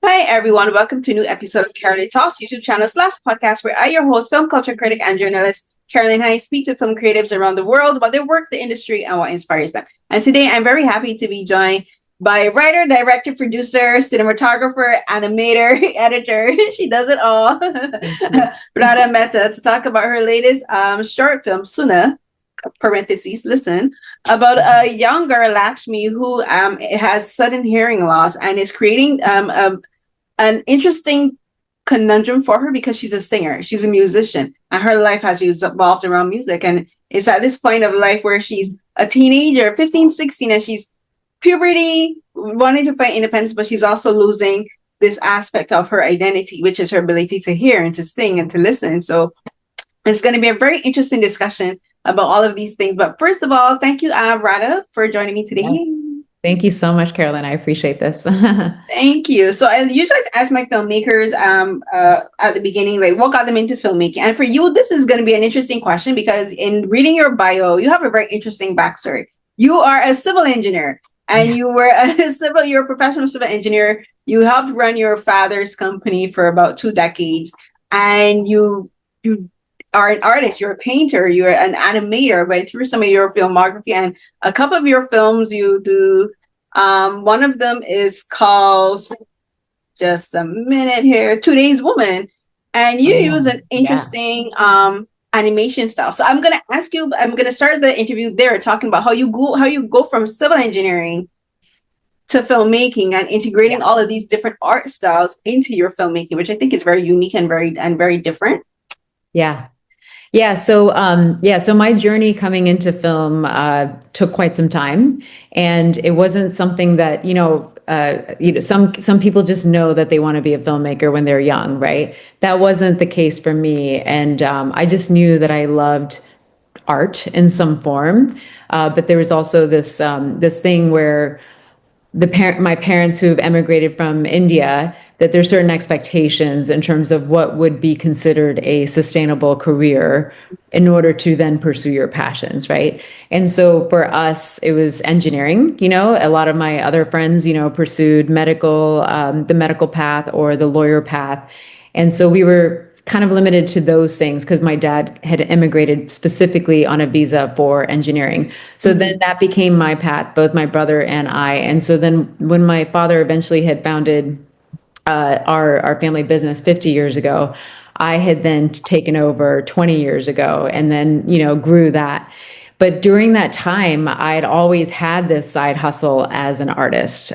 Hi everyone, welcome to a new episode of Carolyn Talks YouTube channel slash podcast where I, your host, film culture critic and journalist Carolyn High, speak to film creatives around the world about their work, the industry, and what inspires them. And today I'm very happy to be joined by writer, director, producer, cinematographer, animator, editor. She does it all. Radha Mehta to talk about her latest short film, SÜNNA, parentheses, listen, about a young girl, Lakshmi, who has sudden hearing loss and is creating an interesting conundrum for her because she's a singer, she's a musician, and her life has evolved around music. And it's at this point of life where she's a teenager, 15, 16, and she's puberty, wanting to find independence, but she's also losing this aspect of her identity, which is her ability to hear and to sing and to listen. So it's going to be a very interesting discussion about all of these things. But first of all, thank you, Radha, for joining me today. Yeah. Thank you so much, Carolyn. I appreciate this. Thank you. So I usually like to ask my filmmakers at the beginning, like what got them into filmmaking? And for you, this is going to be an interesting question because in reading your bio, you have a very interesting backstory. You are a civil engineer and you were you're a professional civil engineer. You helped run your father's company for about 2 decades, and you are an artist, you're a painter, you're an animator, but through some of your filmography and a couple of your films you do. One of them is called, just a minute here, Today's Woman, and you use an interesting animation style. So I'm gonna ask you, I'm gonna start the interview there talking about how you go from civil engineering to filmmaking and integrating all of these different art styles into your filmmaking, which I think is very unique and very different. Yeah. So my journey coming into film took quite some time, and it wasn't something that some people just know that they want to be a filmmaker when they're young, right? That wasn't the case for me, and I just knew that I loved art in some form, but there was also this thing where my parents who have emigrated from India, that there's certain expectations in terms of what would be considered a sustainable career in order to then pursue your passions, right? And so for us, it was engineering. A lot of my other friends, pursued the medical path or the lawyer path. And so we were kind of limited to those things because my dad had immigrated specifically on a visa for engineering. So then that became my path, both my brother and I. And so then when my father eventually had founded our family business 50 years ago, I had then taken over 20 years ago and then, grew that. But during that time, I had always had this side hustle as an artist.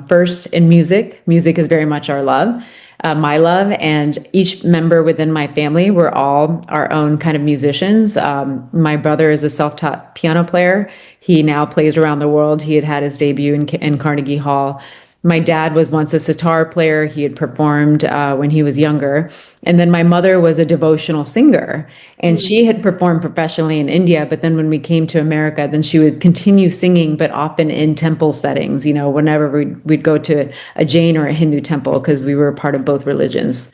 First in music. Music is very much our love. My love, and each member within my family were all our own kind of musicians. My brother is a self-taught piano player. He now plays around the world. He had his debut in Carnegie Hall. My dad was once a sitar player. He had performed when he was younger. And then my mother was a devotional singer, and she had performed professionally in India. But then when we came to America, then she would continue singing, but often in temple settings, whenever we'd go to a Jain or a Hindu temple, because we were part of both religions.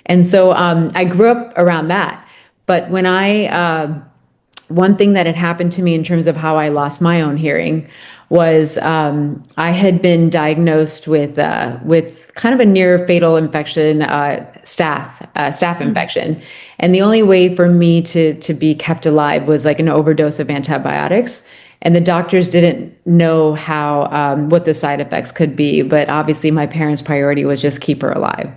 And so I grew up around that. But when one thing that had happened to me in terms of how I lost my own hearing was I had been diagnosed with kind of a near fatal infection, staph infection, and the only way for me to be kept alive was like an overdose of antibiotics. And the doctors didn't know what the side effects could be, but obviously my parents' priority was just keep her alive.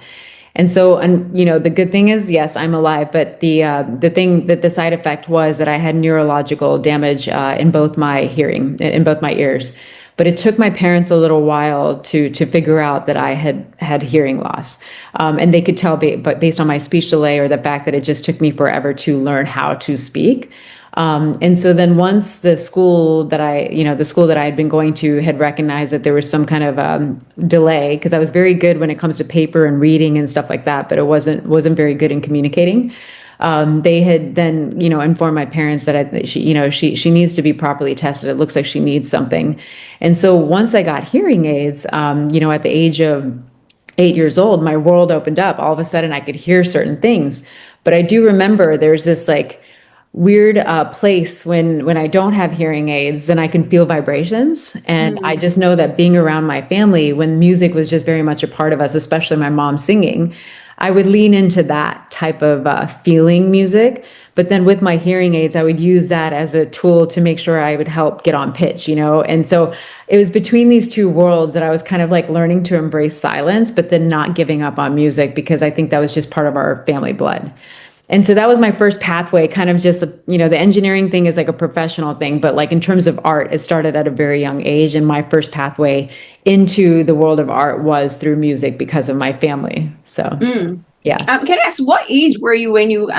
And so, the good thing is, yes, I'm alive. But the thing that the side effect was that I had neurological damage in both my hearing, in both my ears. But it took my parents a little while to figure out that I had hearing loss, and they could tell, but based on my speech delay or the fact that it just took me forever to learn how to speak. And so then once the school that I had been going to had recognized that there was some kind of delay, because I was very good when it comes to paper and reading and stuff like that, but it wasn't very good in communicating. They had then, informed my parents that she needs to be properly tested. It looks like she needs something. And so once I got hearing aids, at the age of 8 years old, my world opened up. All of a sudden I could hear certain things. But I do remember there's this weird place when I don't have hearing aids, then I can feel vibrations. And I just know that being around my family, when music was just very much a part of us, especially my mom singing, I would lean into that type of feeling music. But then with my hearing aids, I would use that as a tool to make sure I would help get on pitch, you know? And so it was between these two worlds that I was kind of like learning to embrace silence, but then not giving up on music, because I think that was just part of our family blood. And so that was my first pathway, kind of just, you know, the engineering thing is like a professional thing, but like in terms of art, it started at a very young age. And my first pathway into the world of art was through music because of my family. So, yeah. Can I ask, what age were you when you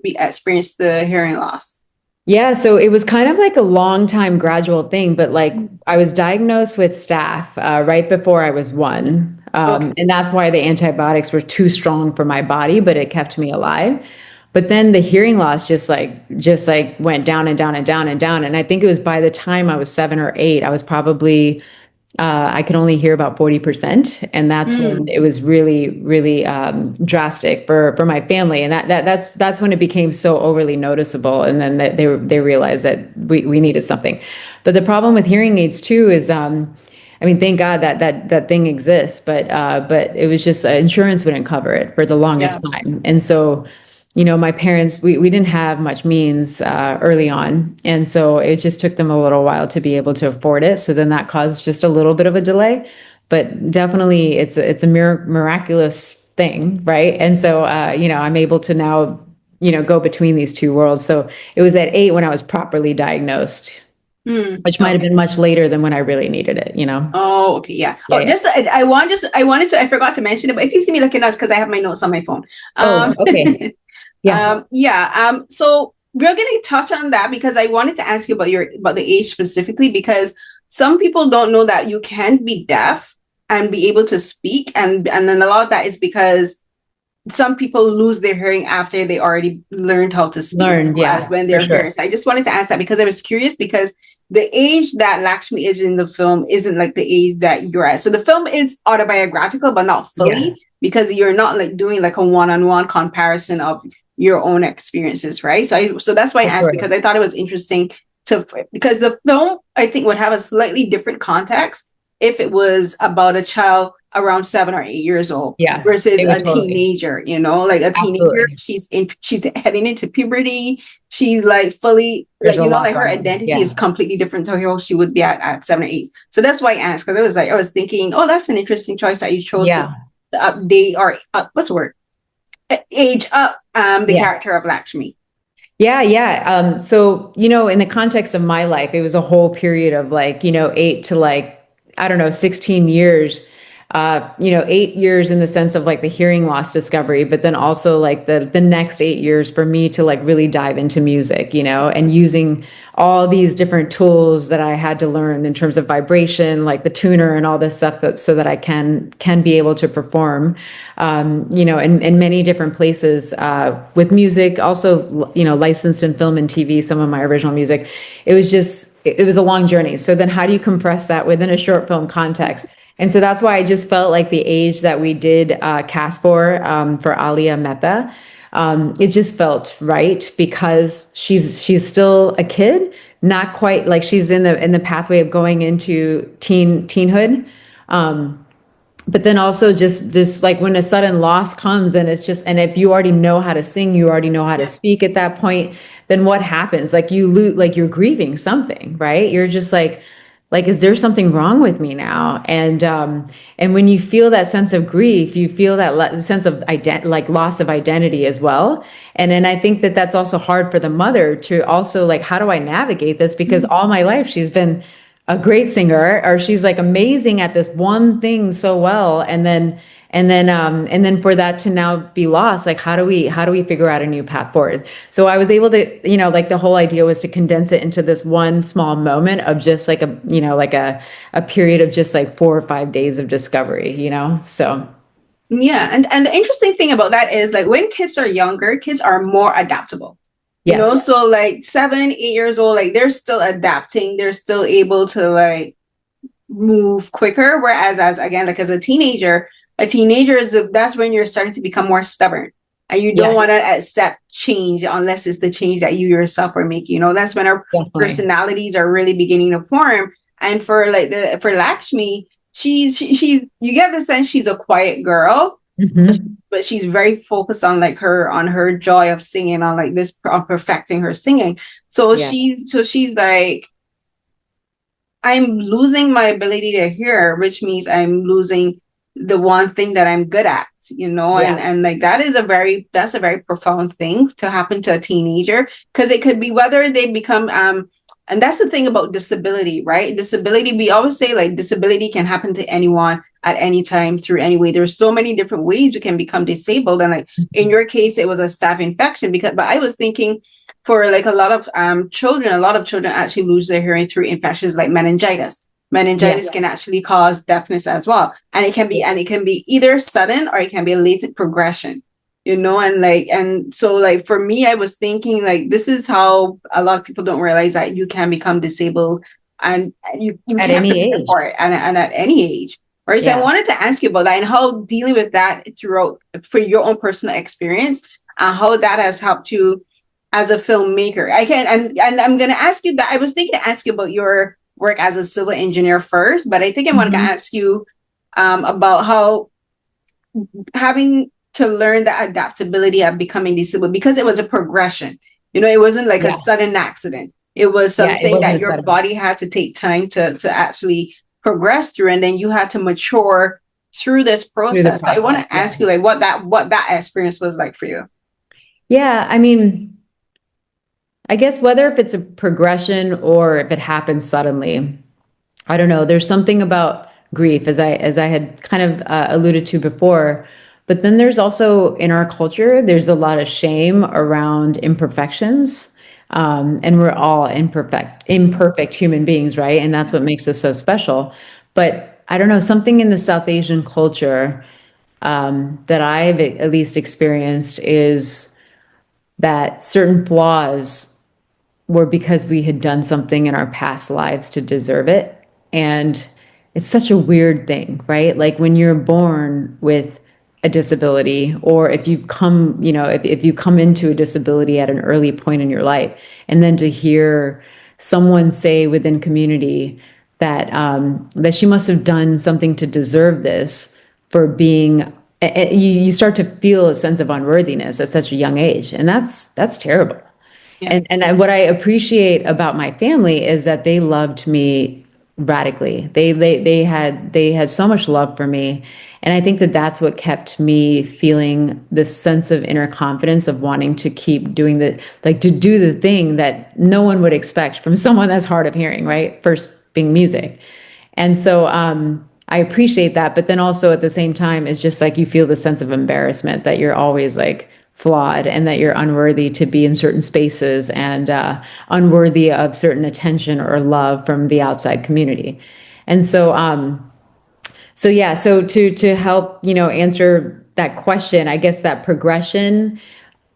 experienced the hearing loss? Yeah, so it was kind of like a long time gradual thing, but like I was diagnosed with staph right before I was one. And that's why the antibiotics were too strong for my body, but it kept me alive. But then the hearing loss just like went down and down and down and down. And I think it was by the time I was 7 or 8, I was probably I could only hear about 40%. And that's when it was really, really drastic for my family. And that's when it became so overly noticeable. And then they realized that we needed something. But the problem with hearing aids too is, I mean, thank God that thing exists, but it was just insurance wouldn't cover it for the longest time. And so, you know, my parents, we didn't have much means early on. And so it just took them a little while to be able to afford it. So then that caused just a little bit of a delay, but definitely it's a miraculous thing. Right. And so, you know, I'm able to now, you know, go between these two worlds. So it was at 8 when I was properly diagnosed, which might have been much later than when I really needed it, you know? Oh, okay, yeah. Oh, I forgot to mention it, but if you see me looking at us, because I have my notes on my phone. Okay. Yeah. So we're going to touch on that because I wanted to ask you about the age specifically, because some people don't know that you can be deaf and be able to speak, and then a lot of that is because some people lose their hearing after they already learned how to speak, as when they're hearing. So I just wanted to ask that because I was curious, because the age that Lakshmi is in the film isn't like the age that you're at. So the film is autobiographical, but not fully, because you're not like doing like a one-on-one comparison of your own experiences, right? So that's why I asked, because I thought it was interesting because the film, I think, would have a slightly different context if it was about a child around 7 or 8 years old versus a teenager, you know, like a teenager, she's heading into puberty. She's like fully, like, you know, like her identity is completely different to how she would be at 7 or 8. So that's why I asked, because I was thinking, oh, that's an interesting choice that you chose to update, or what's the word? Age up the character of Lakshmi. Yeah. So, you know, in the context of my life, it was a whole period of like, you know, 8 to like, I don't know, 16 years, you know, 8 years in the sense of like the hearing loss discovery, but then also like the next 8 years for me to like really dive into music, you know, and using all these different tools that I had to learn in terms of vibration, like the tuner and all this stuff, so that I can be able to perform, you know, in many different places with music, also, you know, licensed in film and TV, some of my original music. It was a long journey. So then how do you compress that within a short film context? And so that's why I just felt like the age that we did cast for Aaliya Mehta, it just felt right, because she's still a kid, not quite like she's in the pathway of going into teenhood. But then also just like when a sudden loss comes, and it's just, and if you already know how to sing, you already know how to speak at that point, then what happens? Like you lose, like you're grieving something, right? You're just like, is there something wrong with me now? And when you feel that sense of grief, you feel that sense of like loss of identity as well. And then I think that that's also hard for the mother to also like, how do I navigate this? Because all my life she's been a great singer, or she's like amazing at this one thing so well. And then for that to now be lost, like how do we figure out a new path forward? So I was able to, you know, like the whole idea was to condense it into this one small moment of just like a, you know, like a period of just like 4 or 5 days of discovery, you know? So. Yeah. And the interesting thing about that is like when kids are younger, kids are more adaptable. You know, so like 7, 8 years old, like they're still adapting. They're still able to like move quicker. Whereas as a teenager that's when you're starting to become more stubborn. and you don't want Yes, to accept change unless it's the change that you yourself are making. You know, that's when our definitely. personalities are really beginning to form. And for like for Lakshmi, she's you get the sense she's a quiet girl, Hmm. but she's very focused on like on her joy of singing, on like this, on perfecting her singing. So Yeah, she's like, I'm losing my ability to hear, which means I'm losing the one thing that I'm good at, you know, yeah, and like that's a very profound thing to happen to a teenager, because it could be whether they become and that's the thing about disability, right? Disability, we always say like disability can happen to anyone at any time through any way. There's so many different ways you can become disabled. And like in your case, it was a staph infection, because but I was thinking for like a lot of children, a lot of children actually lose their hearing through infections like meningitis. yeah, Meningitis can actually cause deafness as well, and it can be either sudden or it can be a latent progression, you know. And like, and so like for me, I was thinking like this is how a lot of people don't realize that you can become disabled, and you at can't any prepare age. for it, and at any age. Right. So I Yeah. wanted to ask you about that and how dealing with that throughout for your own personal experience, and how that has helped you as a filmmaker. I can and I'm gonna ask you that. I was thinking to ask you about your work as a civil engineer first, but I think I want to Hmm. ask you about how having to learn the adaptability of becoming disabled, because it was a progression. You know, it wasn't like a Yeah, sudden accident. It was yeah, it something wasn't that a your sudden. body had to take time to actually progress through, and then you had to mature through this Through the process. So I want process. to Yeah. ask you like what that experience was like for you. Yeah, I mean, I guess whether if it's a progression or if it happens suddenly, I don't know. There's something about grief, as I had kind of alluded to before. But then there's also in our culture, there's a lot of shame around imperfections. And we're all imperfect human beings, right? And that's what makes us so special. But I don't know, something in the South Asian culture that I've at least experienced is that certain flaws were because we had done something in our past lives to deserve it. And it's such a weird thing, right? Like when you're born with a disability, or if you've come, if you come into a disability at an early point in your life, and then to hear someone say within community that that she must have done something to deserve this for being you start to feel a sense of unworthiness at such a young age, and that's terrible. Yeah. And what I appreciate about my family is that they loved me radically. They had so much love for me, and I think that that's what kept me feeling this sense of inner confidence of wanting to keep doing to do the thing that no one would expect from someone that's hard of hearing, right? First being music. And so I appreciate that. But then also at the same time, it's just like you feel the sense of embarrassment that you're always like flawed and that you're unworthy to be in certain spaces and unworthy of certain attention or love from the outside community. And so yeah, so to help, answer that question, I guess that progression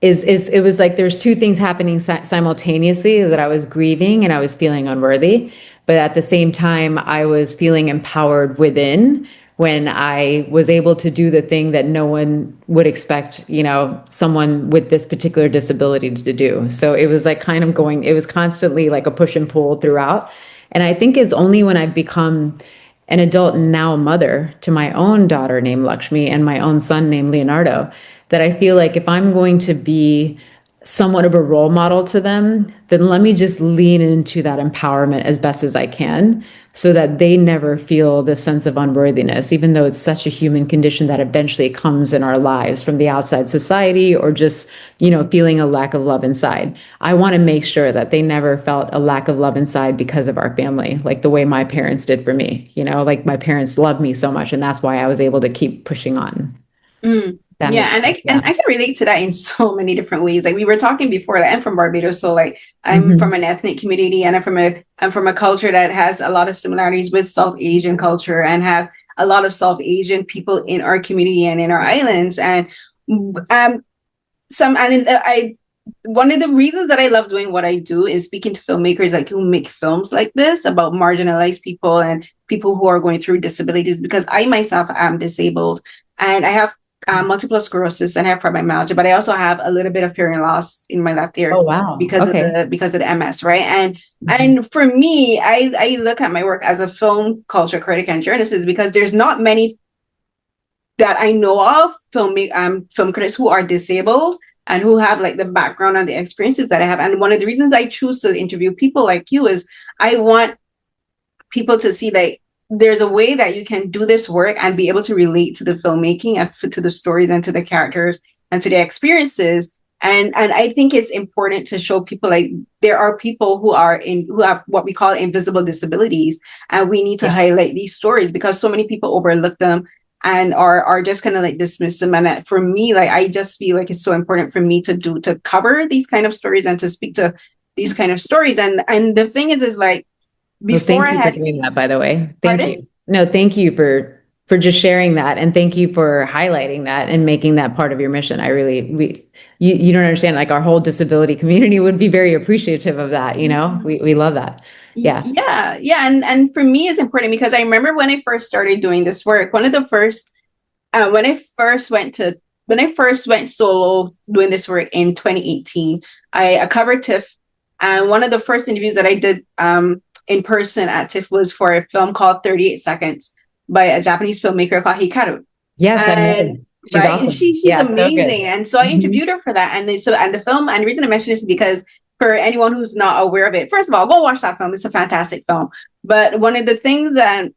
is it was like there's two things happening simultaneously, is that I was grieving and I was feeling unworthy, but at the same time I was feeling empowered within when I was able to do the thing that no one would expect, someone with this particular disability to do. So it was like kind of going, it was constantly like a push and pull throughout. And I think it's only when I've become an adult and now a mother to my own daughter named Lakshmi and my own son named Leonardo, that I feel like if I'm going to be somewhat of a role model to them, then let me just lean into that empowerment as best as I can so that they never feel this sense of unworthiness, even though it's such a human condition that eventually comes in our lives from the outside society or just, feeling a lack of love inside. I want to make sure that they never felt a lack of love inside because of our family, like the way my parents did for me, like my parents loved me so much. And that's why I was able to keep pushing on. Mm. That Yeah, makes and sense. Yeah. I can relate to that in so many different ways. Like we were talking before, like I'm from Barbados, so like I'm from Hmm. an ethnic community, and I'm from a culture that has a lot of similarities with South Asian culture, and have a lot of South Asian people in our community and in our islands. And um some and I one of the reasons that I love doing what I do is speaking to filmmakers like who make films like this about marginalized people and people who are going through disabilities, because I myself am disabled, and multiple sclerosis and I have fibromyalgia, but I also have a little bit of hearing loss in my left ear Oh, wow. because Okay. of the MS, right? And for me, I look at my work as a film culture critic and journalist because there's not many that I know of film critics who are disabled and who have like the background and the experiences that I have. And one of the reasons I choose to interview people like you is I want people to see that there's a way that you can do this work and be able to relate to the filmmaking and to the stories and to the characters and to the experiences. And I think it's important to show people like there are people who have what we call invisible disabilities, and we need to highlight these stories because so many people overlook them and are just kind of like dismiss them. And for me, like I just feel like it's so important for me to cover these kind of stories and to speak to these kind of stories. And the thing is like before thank you for doing that, by the way. Thank Pardon? you. No, thank you for just sharing that, and thank you for highlighting that and making that part of your mission. I really, you don't understand. Like our whole disability community would be very appreciative of that. You know, we love that. Yeah. Yeah. And for me, it's important because I remember when I first started doing this work. One of the first when I first went solo doing this work in 2018, I covered TIFF, and one of the first interviews that I did in person at TIFF was for a film called 38 Seconds by a Japanese filmmaker called Hikaru. Yes, I know. She's right, awesome. and she's Yeah, amazing, and so I interviewed her for that, and the film, and the reason I mention this is because for anyone who's not aware of it, first of all, go watch that film. It's a fantastic film. But one of the things that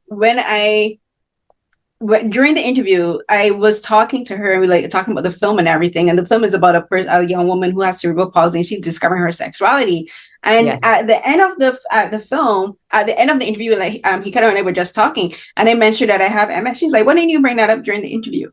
during the interview, I was talking to her, like talking about the film and everything. And the film is about a young woman who has cerebral palsy, and she's discovering her sexuality. And at the end of the end of the interview, like Hikaru and I were just talking, and I mentioned that I have MS. She's like, "Why didn't you bring that up during the interview?"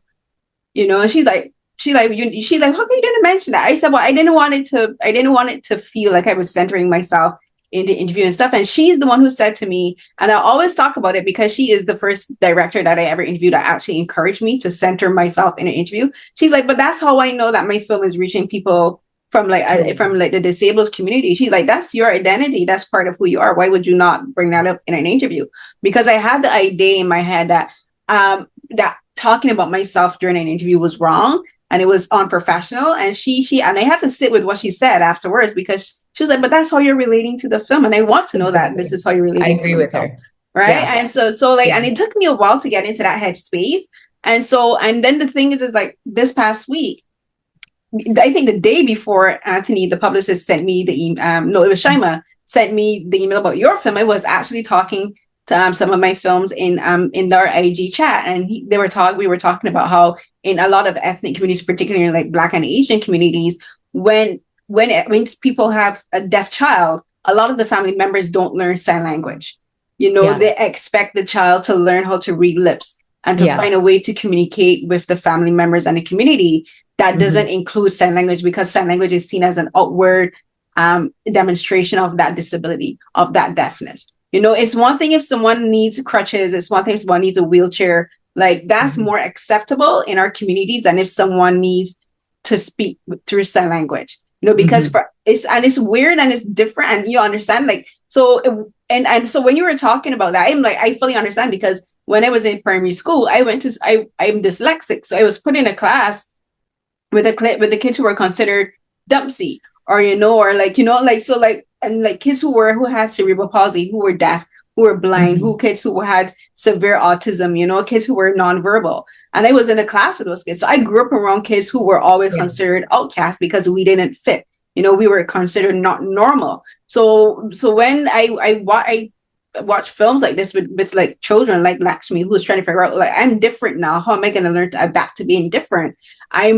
You know, and she's like, "How come you didn't mention that?" I said, "Well, I didn't want it to feel like I was centering myself in the interview and stuff." And she's the one who said to me, and I always talk about it because she is the first director that I ever interviewed that actually encouraged me to center myself in an interview. She's like, "But that's how I know that my film is reaching people from the disabled community." She's like, "That's your identity. That's part of who you are. Why would you not bring that up in an interview?" Because I had the idea in my head that that talking about myself during an interview was wrong and it was unprofessional. And and I had to sit with what she said afterwards because she was like, "But that's how you're relating to the film, and I want to know that this is how you're relating." I agree with her, right? Yeah. And and it took me a while to get into that headspace. And then the thing is like this past week, I think the day before Anthony, the publicist, sent me the email. No, it was Shaima sent me the email about your film. I was actually talking to some of my films in our IG chat, and we were talking about how in a lot of ethnic communities, particularly in like Black and Asian communities, when people have a deaf child, a lot of the family members don't learn sign language. You know, they expect the child to learn how to read lips and to find a way to communicate with the family members and the community that doesn't include sign language, because sign language is seen as an outward demonstration of that disability, of that deafness. You know, it's one thing if someone needs crutches, it's one thing if someone needs a wheelchair, like that's more acceptable in our communities than if someone needs to speak through sign language. You know, because it's weird and it's different, and you understand, like, so and so when you were talking about that, I'm like, I fully understand, because when I was in primary school, I'm dyslexic, so I was put in a class with the kids who were considered dumpsy, or kids who had cerebral palsy, who were deaf, who were blind, kids who had severe autism, you know, kids who were nonverbal. And I was in a class with those kids. So I grew up around kids who were always considered outcasts because we didn't fit. You know, we were considered not normal. So when I watch films like this with like children like Lakshmi, who's trying to figure out, like, I'm different now. How am I going to learn to adapt to being different? I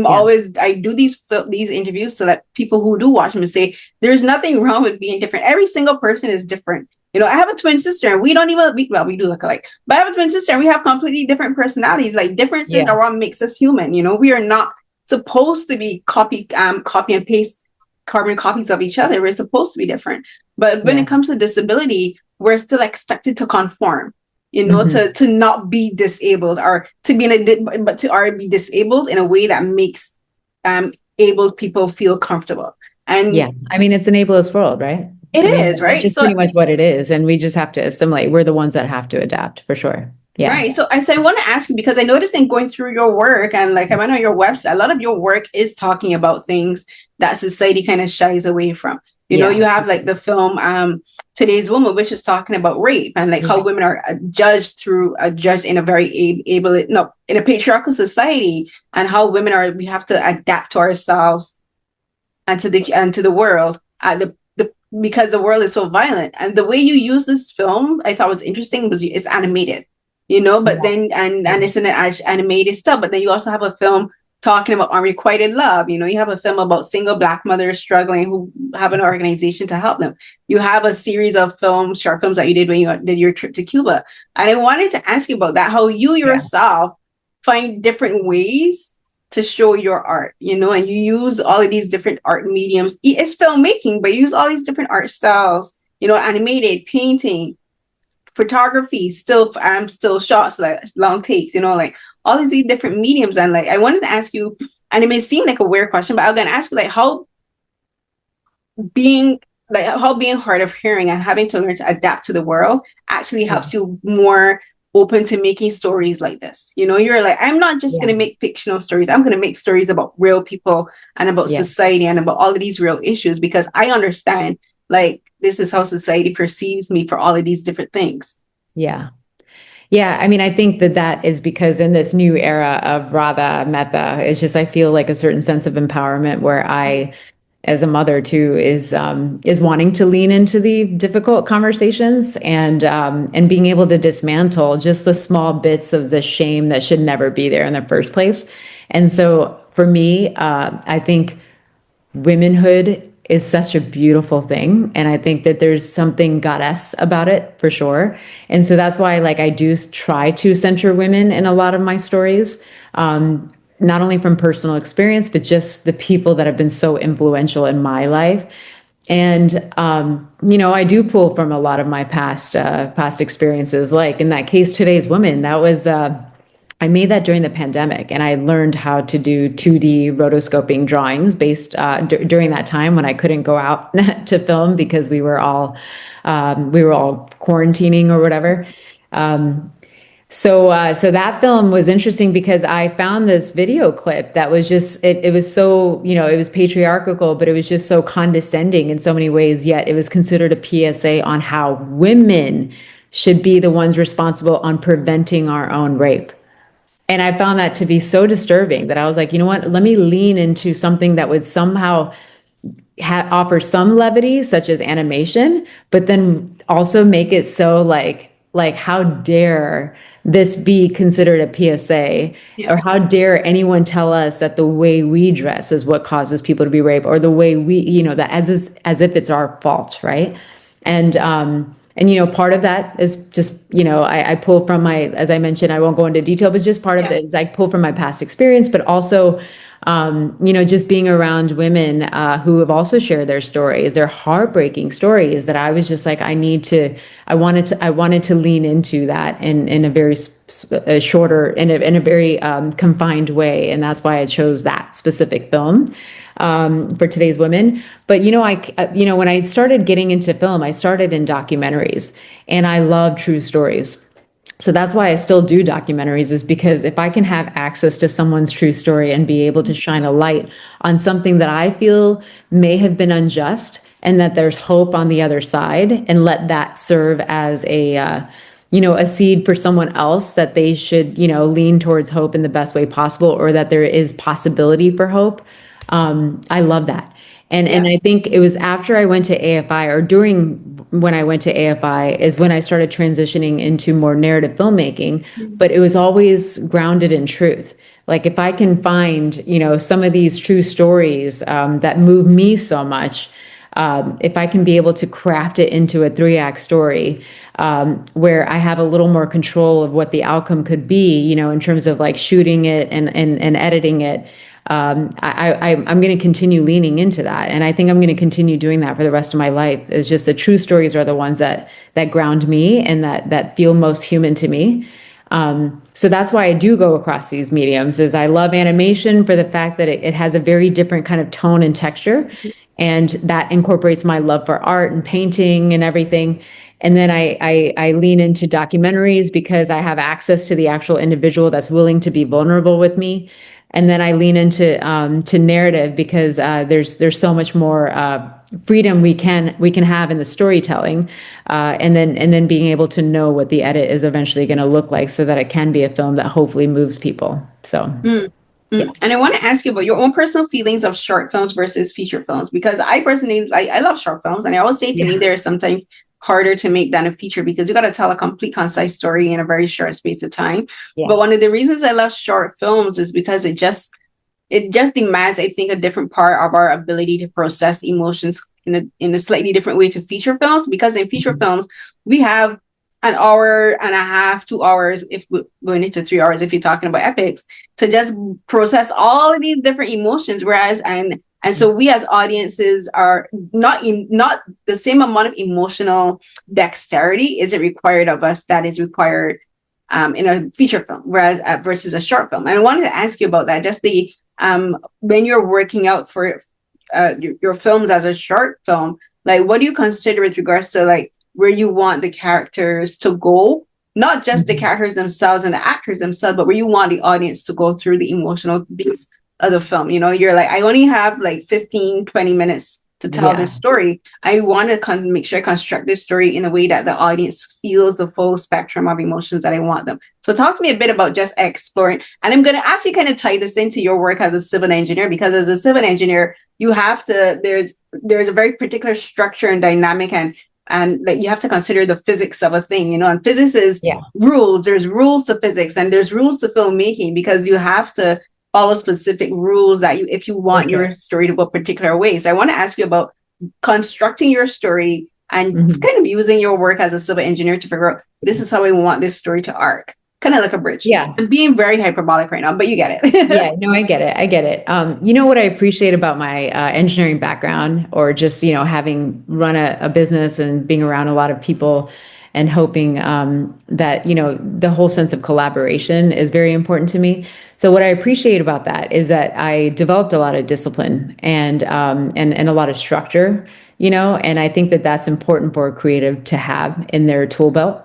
do these interviews so that people who do watch them say, there's nothing wrong with being different. Every single person is different. You know, I have a twin sister, and we do look alike, but I have a twin sister and we have completely different personalities. Like, differences are what makes us human. You know, we are not supposed to be copy and paste carbon copies of each other. We're supposed to be different. But when it comes to disability, we're still expected to conform, you know, to not be disabled, or to be be disabled in a way that makes abled people feel comfortable. And I mean, it's an ableist world, right? It is, right? It's just pretty much what it is. And we just have to assimilate. We're the ones that have to adapt, for sure. Yeah. Right. So I want to ask you because I noticed in going through your work and like I went on your website, a lot of your work is talking about things that society kind of shies away from. You know, Yeah. you have like the film Today's Woman, which is talking about rape and like how Yeah. women are judged in a very able no in a patriarchal society, and how women are we have to adapt to ourselves and to the world the because the world is so violent. And the way you use this film I thought was interesting was it's animated, you know, but Yeah. then Yeah. and it's an animated stuff, but then you also have a film talking about unrequited love. You know, you have a film about single black mothers struggling who have an organization to help them. You have a series of short films that you did when you did your trip to Cuba. And I wanted to ask you about that, how you Yeah. yourself find different ways to show your art, you know, and you use all of these different art mediums. It's filmmaking, but you use all these different art styles, you know, animated, painting, photography, still shots, like long takes, you know, like all of these different mediums. And like I wanted to ask you, and it may seem like a weird question, but I'm gonna ask you like being how being hard of hearing and having to learn to adapt to the world actually Yeah. helps you more open to making stories like this. You know, you're like, I'm not just Yeah. going to make fictional stories. I'm going to make stories about real people and about Yeah. society and about all of these real issues because I understand like this is how society perceives me for all of these different things. Yeah. Yeah, I mean, I think that that is because in this new era of Radha Mehta, it's just I feel like a certain sense of empowerment where I, as a mother too, is wanting to lean into the difficult conversations and being able to dismantle just the small bits of the shame that should never be there in the first place. And so for me, I think womanhood is such a beautiful thing, and I think that there's something goddess about it for sure. And so that's why like I do try to center women in a lot of my stories, not only from personal experience but just the people that have been so influential in my life. And you know, I do pull from a lot of my past experiences, like in that case Today's Woman. That was I made that during the pandemic, and I learned how to do 2D rotoscoping drawings based during that time when I couldn't go out to film because we were all quarantining or whatever. So that film was interesting because I found this video clip that was just it was so, you know, it was patriarchal, but it was just so condescending in so many ways, yet it was considered a PSA on how women should be the ones responsible on preventing our own rape. And I found that to be so disturbing that I was like, you know what, let me lean into something that would somehow offer some levity, such as animation, but then also make it so like how dare this be considered a PSA, Yeah. or how dare anyone tell us that the way we dress is what causes people to be raped, or the way we, you know, that as if it's our fault, right? And you know, part of that is just, you know, I pull from my, as I mentioned, I won't go into detail, but just part of it is I pull from my past experience, but also you know, just being around women who have also shared their stories, their heartbreaking stories, that I was just like, I wanted to lean into that in a very shorter, in a very confined way, and that's why I chose that specific film for Today's Women. But you know, you know, when I started getting into film, I started in documentaries, and I love true stories. So that's why I still do documentaries, is because if I can have access to someone's true story and be able to shine a light on something that I feel may have been unjust, and that there's hope on the other side, and let that serve as you know, a seed for someone else that they should, you know, lean towards hope in the best way possible, or that there is possibility for hope. I love that. And I think it was after I went to AFI, or during when I went to AFI, is when I started transitioning into more narrative filmmaking, but it was always grounded in truth. Like if I can find, you know, some of these true stories that move me so much, if I can be able to craft it into a 3-act story, where I have a little more control of what the outcome could be, you know, in terms of like shooting it and editing it, I'm going to continue leaning into that. And I think I'm going to continue doing that for the rest of my life. It's just the true stories are the ones that ground me and that feel most human to me. So that's why I do go across these mediums. Is I love animation for the fact that it has a very different kind of tone and texture, and that incorporates my love for art and painting and everything. And then I lean into documentaries because I have access to the actual individual that's willing to be vulnerable with me. And then I lean into to narrative because there's so much more freedom we can have in the storytelling, and then being able to know what the edit is eventually going to look like, so that it can be a film that hopefully moves people. So. Yeah. And I want to ask you about your own personal feelings of short films versus feature films, because I personally, I love short films, and I always say to me, they're sometimes harder to make than a feature because you got to tell a complete, concise story in a very short space of time. Yeah. But one of the reasons I love short films is because it just demands, I think, a different part of our ability to process emotions in a slightly different way to feature films. Because in feature films, we have an hour and a half, 2 hours, if we're going into 3 hours, if you're talking about epics, to just process all of these different emotions. Whereas, and so we as audiences are not the same amount of emotional dexterity isn't required of us that is required in a feature film, whereas versus a short film. And I wanted to ask you about that, just the when you're working out for your films as a short film, like what do you consider with regards to like where you want the characters to go, not just the characters themselves and the actors themselves, but where you want the audience to go through the emotional beats of the film? You know, you're like, I only have like 15-20 minutes to tell this story. I want to make sure I construct this story in a way that the audience feels the full spectrum of emotions that I want them. So talk to me a bit about just exploring. And I'm going to actually kind of tie this into your work as a civil engineer, because as a civil engineer, you have to, there's a very particular structure and dynamic, and like you have to consider the physics of a thing, you know, and physics is rules. There's rules to physics and there's rules to filmmaking, because you have to follow specific rules that you, if you want your story to go a particular way. So I want to ask you about constructing your story and kind of using your work as a civil engineer to figure out, this is how I want this story to arc. Kind of like a bridge. Yeah. I'm being very hyperbolic right now, but you get it. Yeah, no, I get it. I get it. You know what I appreciate about my engineering background, or just, you know, having run a business and being around a lot of people and hoping that, you know, the whole sense of collaboration is very important to me. So what I appreciate about that is that I developed a lot of discipline and a lot of structure, you know, and I think that that's important for a creative to have in their tool belt.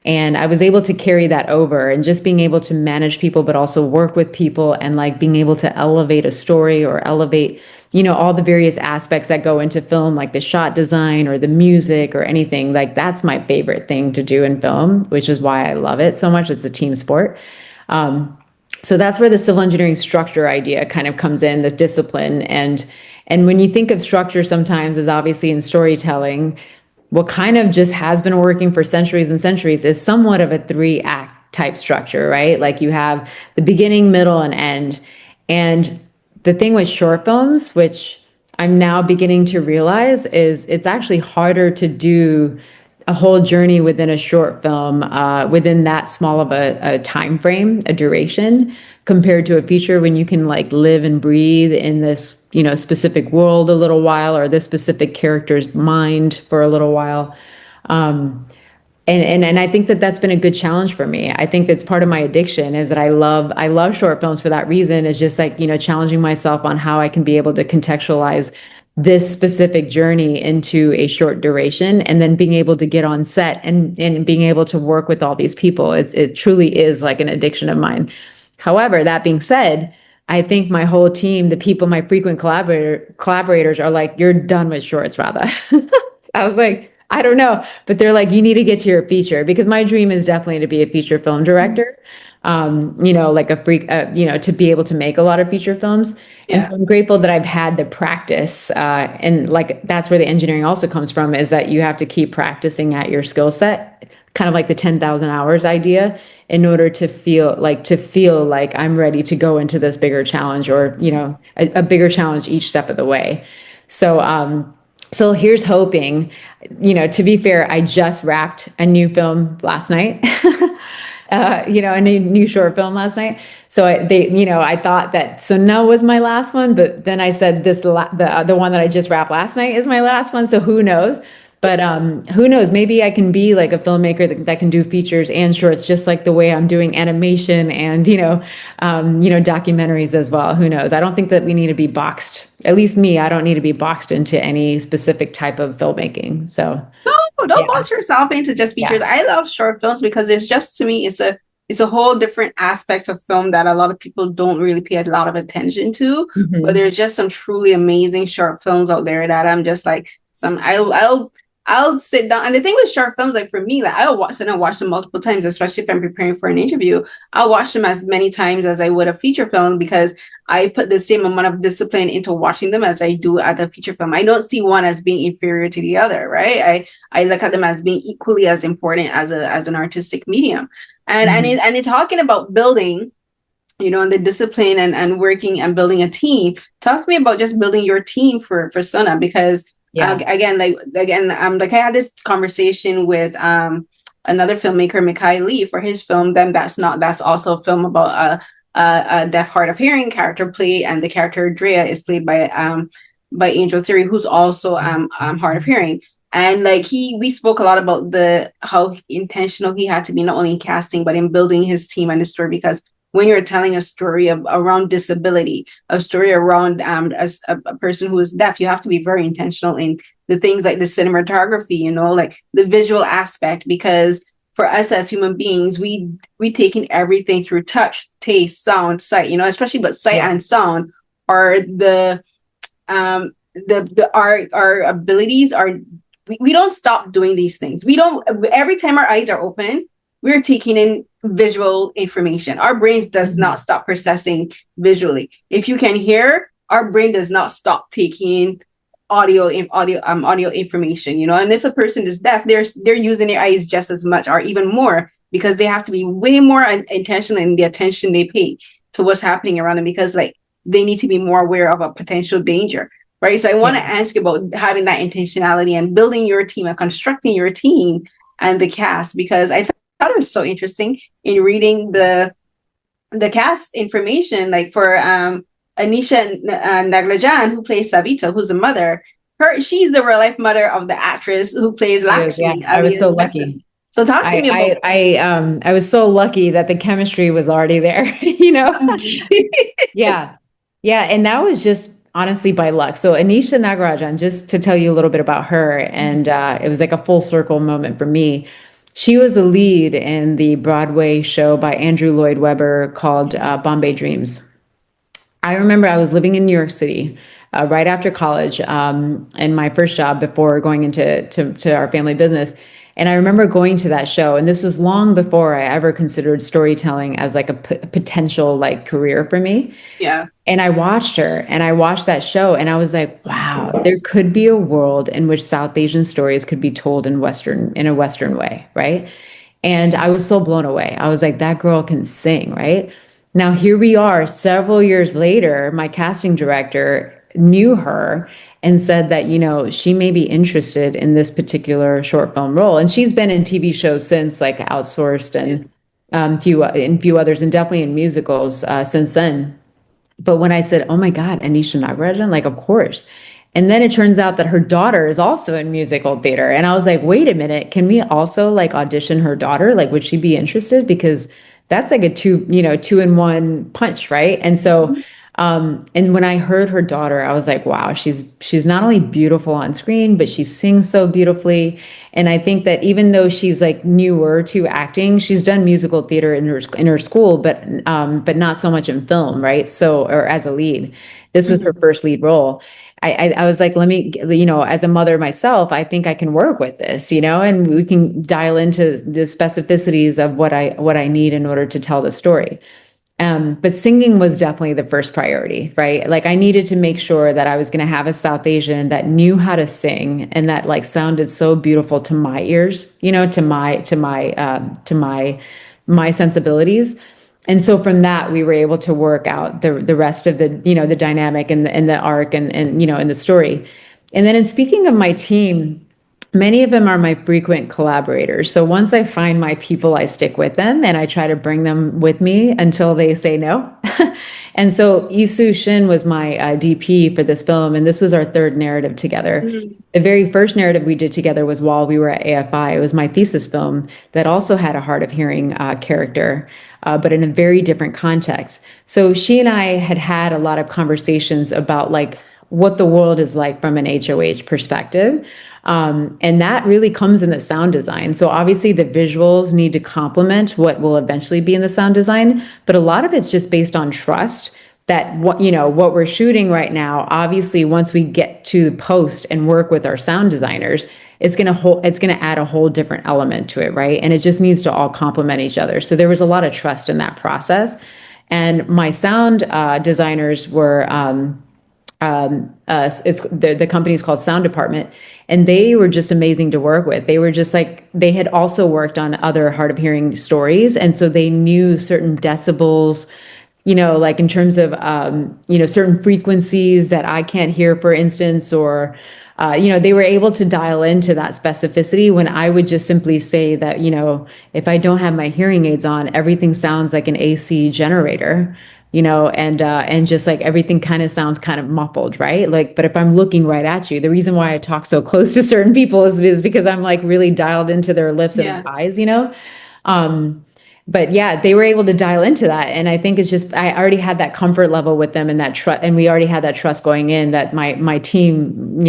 And I was able to carry that over, and just being able to manage people, but also work with people, and like being able to elevate a story or elevate, you know, all the various aspects that go into film, like the shot design or the music or anything. Like that's my favorite thing to do in film, which is why I love it so much. It's a team sport. So that's where the civil engineering structure idea kind of comes in, the discipline. And when you think of structure sometimes as obviously in storytelling, what kind of just has been working for centuries and centuries is somewhat of a 3-act type structure, right? Like you have the beginning, middle, and end. And the thing with short films, which I'm now beginning to realize, is it's actually harder to do a whole journey within a short film, within that small of a time frame, a duration, compared to a feature, when you can like live and breathe in this, you know, specific world a little while, or this specific character's mind for a little while. And I think that that's been a good challenge for me. I think that's part of my addiction, is that I love short films for that reason. Is just like, you know, challenging myself on how I can be able to contextualize this specific journey into a short duration, and then being able to get on set and being able to work with all these people. It truly is like an addiction of mine. However, that being said, I think my whole team, the people, my frequent collaborators are like, you're done with shorts, Radha. I was like, I don't know, but they're like, you need to get to your feature, because my dream is definitely to be a feature film director. You know, like you know, to be able to make a lot of feature films. Yeah. And so I'm grateful that I've had the practice, and like, that's where the engineering also comes from, is that you have to keep practicing at your skill set, kind of like the 10,000 hours idea, in order to feel like I'm ready to go into this bigger challenge, or, you know, a bigger challenge each step of the way. So here's hoping. You know, to be fair, I just wrapped a new film last night. You know, a new short film last night. So I thought that SÖNNA was my last one, but then I said the one that I just wrapped last night is my last one. So who knows? But who knows? Maybe I can be like a filmmaker that can do features and shorts, just like the way I'm doing animation and documentaries as well. Who knows? I don't think that we need to be boxed. At least me, I don't need to be boxed into any specific type of filmmaking. So. No, don't box yourself into just features. I love short films because there's just, to me, it's a whole different aspect of film that a lot of people don't really pay a lot of attention to. But there's just some truly amazing short films out there that I'm just like, I'll sit down. And the thing with short films, like for me, like I'll watch them multiple times, especially if I'm preparing for an interview. I'll watch them as many times as I would a feature film because I put the same amount of discipline into watching them as I do at a feature film. I don't see one as being inferior to the other, right? I look at them as being equally as important as an artistic medium. And it's talking about building, and the discipline and working and building a team. Talk to me about just building your team for SØNNA, because again, I had this conversation with another filmmaker, Mikhail Lee, for his film. Then that's also a film about a deaf hard of hearing character play, and the character Drea is played by Angel Theory, who's also hard of hearing. And like we spoke a lot about how intentional he had to be, not only in casting but in building his team and the story, because when you're telling a story around disability, a story around as a person who is deaf, you have to be very intentional in the things like the cinematography, like the visual aspect, because for us as human beings, we take in everything through touch, taste, sound, sight, especially, but sight and sound are our abilities are. We don't stop doing these things. Every time our eyes are open, we're taking in visual information. Our brains does not stop processing visually. If you can hear, our brain does not stop taking audio information, and if a person is deaf, they're using their eyes just as much or even more, because they have to be way more intentional in the attention they pay to what's happening around them, because like they need to be more aware of a potential danger. Right. So I want to ask you about having that intentionality and building your team and constructing your team and the cast, because I thought it was so interesting in reading the cast information, like for Anisha Nagarajan, who plays Savita, who's the mother. She's the real life mother of the actress who plays Lakshmi. I was so lucky. So talk to me about. I was so lucky that the chemistry was already there, Yeah. And that was just honestly by luck. So Anisha Nagarajan, just to tell you a little bit about her, and it was like a full circle moment for me. She was the lead in the Broadway show by Andrew Lloyd Webber called Bombay Dreams. I remember I was living in New York City right after college, and my first job before going into our family business. And I remember going to that show, and this was long before I ever considered storytelling as like a potential like career for me. Yeah. And I watched her, and I watched that show, and I was like, wow, there could be a world in which South Asian stories could be told in a Western way, right? And I was so blown away. I was like, that girl can sing, right? Now, here we are several years later, my casting director knew her and said that, she may be interested in this particular short film role. And she's been in TV shows since, like Outsourced and few others, and definitely in musicals since then. But when I said, oh my God, Anisha Nagarajan, like, of course. And then it turns out that her daughter is also in musical theater. And I was like, wait a minute, can we also like audition her daughter? Like, would she be interested? Because that's like a 2-in-1 punch, right? And so, and when I heard her daughter, I was like, wow, she's not only beautiful on screen, but she sings so beautifully. And I think that even though she's like newer to acting, she's done musical theater in her school, but not so much in film, right? So, or as a lead, this was her first lead role. I was like, let me, as a mother myself, I think I can work with this, and we can dial into the specificities of what I need in order to tell the story. But singing was definitely the first priority, right? Like I needed to make sure that I was going to have a South Asian that knew how to sing and that like sounded so beautiful to my ears, to my sensibilities. And so from that, we were able to work out the rest of the dynamic and the arc and in the story. And then in speaking of my team, many of them are my frequent collaborators. So once I find my people, I stick with them and I try to bring them with me until they say no. And so Isu Shin was my DP for this film, and this was our third narrative together. The very first narrative we did together was while we were at AFI. It was my thesis film that also had a hard of hearing character, but in a very different context. So she and I had a lot of conversations about like what the world is like from an HOH perspective. And that really comes in the sound design. So obviously the visuals need to complement what will eventually be in the sound design, but a lot of it's just based on trust that what we're shooting right now, obviously once we get to the post and work with our sound designers, it's going to add a whole different element to it, right? And it just needs to all complement each other. So there was a lot of trust in that process. And my sound designers were the company's called Sound Department, and they were just amazing to work with. They were just like, they had also worked on other hard of hearing stories, and so they knew certain decibels, like in terms of certain frequencies that I can't hear, for instance, or they were able to dial into that specificity when I would just simply say that, if I don't have my hearing aids on, everything sounds like an AC generator, and just like everything kind of sounds kind of muffled, right? Like, but if I'm looking right at you, the reason why I talk so close to certain people is because I'm like really dialed into their lips and their eyes, but yeah, they were able to dial into that. And I think it's just, I already had that comfort level with them and that trust, and we already had that trust going in that my team,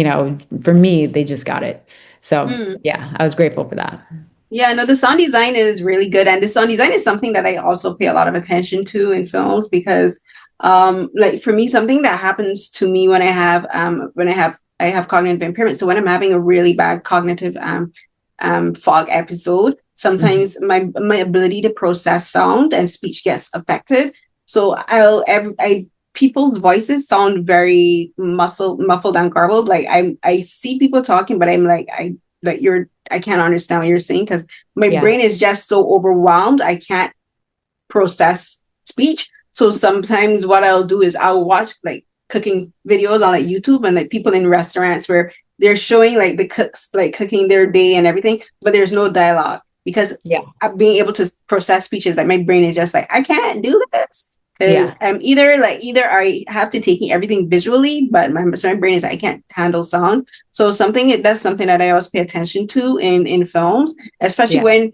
for me, they just got it. So yeah, I was grateful for that. Yeah, no, the sound design is really good, and the sound design is something that I also pay a lot of attention to in films because, like for me, something that happens to me when I have cognitive impairment. So when I'm having a really bad cognitive fog episode, sometimes my ability to process sound and speech gets affected. So people's voices sound very muffled and garbled. Like I see people talking, but I'm like I can't understand what you're saying because my brain is just so overwhelmed. I can't process speech. So sometimes what I'll do is I'll watch like cooking videos on like YouTube and like people in restaurants where they're showing like the cooks like cooking their day and everything, but there's no dialogue because being able to process speech is like my brain is just like, I can't do this. Because either I have to take everything visually, but my brain is I can't handle sound. So that's something that I always pay attention to in films, especially when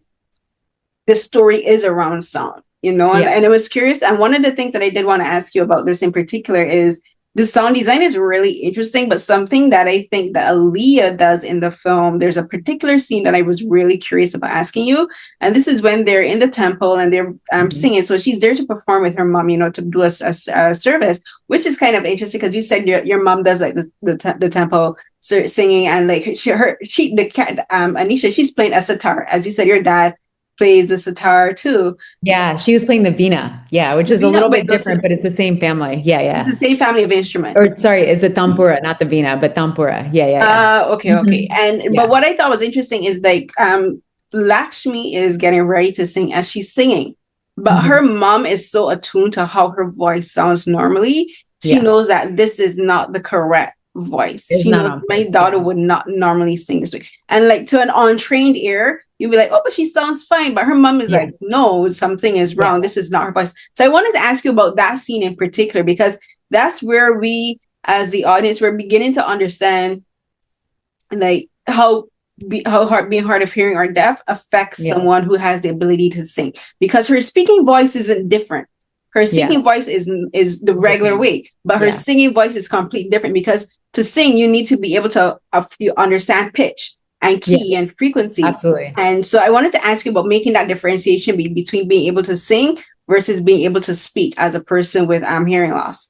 the story is around sound, and I was curious. And one of the things that I did want to ask you about this in particular is the sound design is really interesting, but something that I think that Aaliya does in the film, there's a particular scene that I was really curious about asking you. And this is when they're in the temple and they're singing. So she's there to perform with her mom, to do a service, which is kind of interesting because you said your mom does like the temple singing, and like Anisha, she's playing a sitar. As you said, your dad plays the sitar too. Yeah, she was playing the veena. Yeah, which is a little bit different, but it's the same family. Yeah. It's the same family of instrument. Or sorry, is it tampura, not the veena, but tampura. Yeah. Okay. And but what I thought was interesting is like Lakshmi is getting ready to sing as she's singing, but her mom is so attuned to how her voice sounds normally. She knows that this is not the correct voice. She knows my daughter would not normally sing this way. And like to an untrained ear, you'd be like, oh, but she sounds fine. But her mom is like, no, something is wrong. This is not her voice. So I wanted to ask you about that scene in particular, because that's where we, as the audience, we're beginning to understand like how being hard of hearing or deaf affects someone who has the ability to sing, because her speaking voice isn't different. Her speaking voice is the regular way, but her singing voice is completely different, because to sing, you need to be able to you understand pitch and key and frequency. Absolutely. And so I wanted to ask you about making that differentiation between being able to sing versus being able to speak as a person with hearing loss.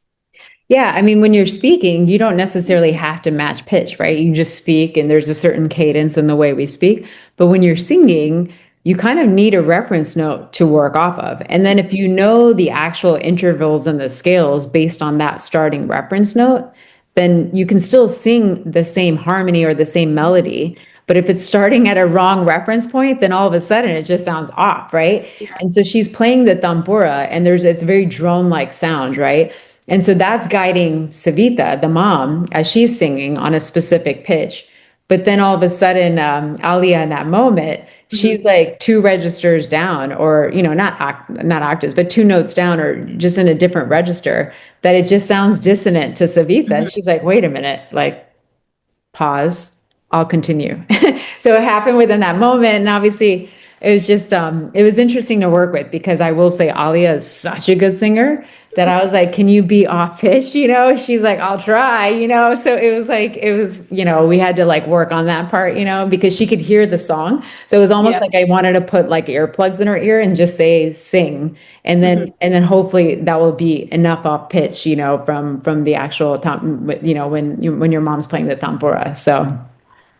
Yeah, I mean, when you're speaking, you don't necessarily have to match pitch, right? You just speak, and there's a certain cadence in the way we speak. But when you're singing, you kind of need a reference note to work off of. And then if you know the actual intervals and the scales based on that starting reference note, then you can still sing the same harmony or the same melody. But if it's starting at a wrong reference point, then all of a sudden it just sounds off, right? Yeah. And so she's playing the tampura, and it's a very drone-like sound, right? And so that's guiding Savita, the mom, as she's singing on a specific pitch. But then all of a sudden, Aaliya in that moment, she's like 2 registers down, or, not octaves, but 2 notes down, or just in a different register, that it just sounds dissonant to Savita. And she's like, wait a minute, like, pause, I'll continue. So it happened within that moment. And obviously, it was just it was interesting to work with because I will say Aaliya is such a good singer that I was like, can you be off pitch? You know, she's like, I'll try, you know. So it was like you know, we had to like work on that part, you know, because she could hear the song. So it was almost Yeah. like I wanted to put like earplugs in her ear and just say sing. Mhm. And then hopefully that will be enough off pitch, you know, from the actual you know, when your mom's playing the tambura. So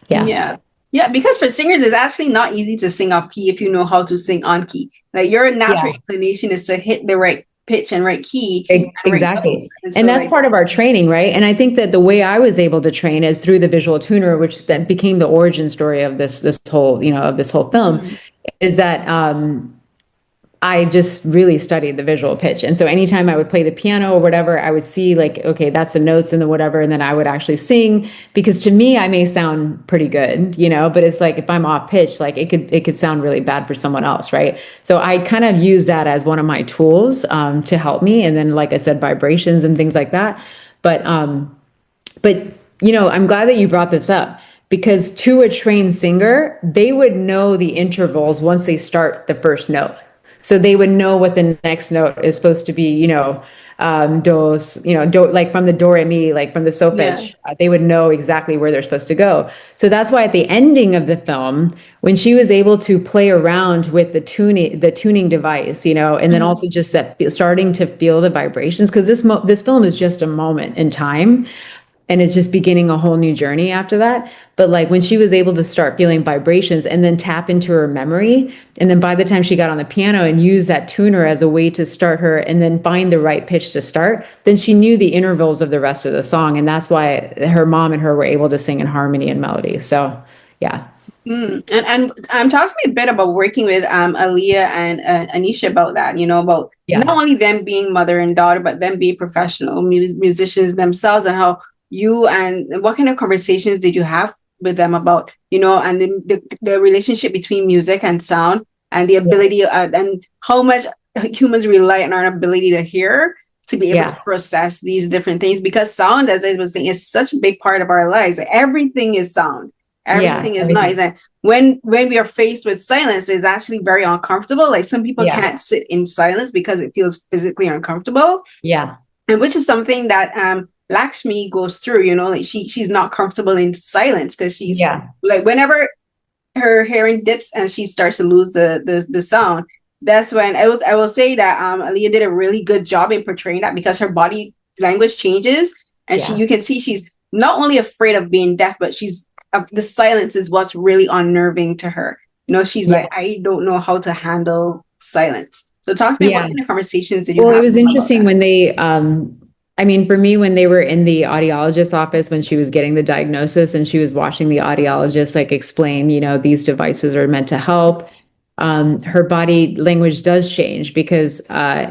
yeah. Yeah. Yeah, because for singers, it's actually not easy to sing off key if you know how to sing on key. Like your natural Yeah. inclination is to hit the right pitch and right key and right notes. Exactly. And And so that's like part of our training, right? And I think that the way I was able to train is through the visual tuner, which that became the origin story of this whole, you know, of this whole film, Mhm. is that I just really studied the visual pitch. And so anytime I would play the piano or whatever, I would see like, okay, that's the notes and the whatever. And then I would actually sing because to me, I may sound pretty good, you know, but it's like, if I'm off pitch, like it could sound really bad for someone else. Right. So I kind of use that as one of my tools to help me. And then, like I said, vibrations and things like that. But, but, you know, I'm glad that you brought this up because to a trained singer, they would know the intervals once they start the first note. So they would know what the next note is supposed to be, you know, dos, you know, do, like from the do re mi, like from the Yeah. solfege, they would know exactly where they're supposed to go. So that's why at the ending of the film, when she was able to play around with the tuning device, you know, and then Mhm. also just that starting to feel the vibrations, because this film is just a moment in time and it's just beginning a whole new journey after that. But like when she was able to start feeling vibrations and then tap into her memory, and then by the time she got on the piano and use that tuner as a way to start her and then find the right pitch to start, then she knew the intervals of the rest of the song. And that's why her mom and her were able to sing in harmony and melody. So yeah. And talk to me a bit about working with Aaliya and Anisha about that. You know, about not Yeah. only them being mother and daughter, but them being professional musicians themselves, and how you and what kind of conversations did you have with them about, you know, and then the relationship between music and sound and the Yeah. ability and how much humans rely on our ability to hear to be able to Yeah. process these different things, because sound, as I was saying, is such a big part of our lives. Everything is sound, Yeah. everything is noise. Everything. And when we are faced with silence, it's actually very uncomfortable. Like some people Yeah. can't sit in silence because it feels physically uncomfortable, Yeah. and which is something that Lakshmi goes through. You know, like she's not comfortable in silence because she's Yeah. like, whenever her hearing dips and she starts to lose the sound, that's when I will say that Aaliya did a really good job in portraying that, because her body language changes, and Yeah. you can see she's not only afraid of being deaf, but she's the silence is what's really unnerving to her. You know, she's Yeah. like, I don't know how to handle silence. So talk to me, what Yeah. kind of conversations did you Well, it have was about interesting that? when they, I mean, for me, when they were in the audiologist's office, when she was getting the diagnosis and she was watching the audiologist like explain, you know, these devices are meant to help. Her body language does change because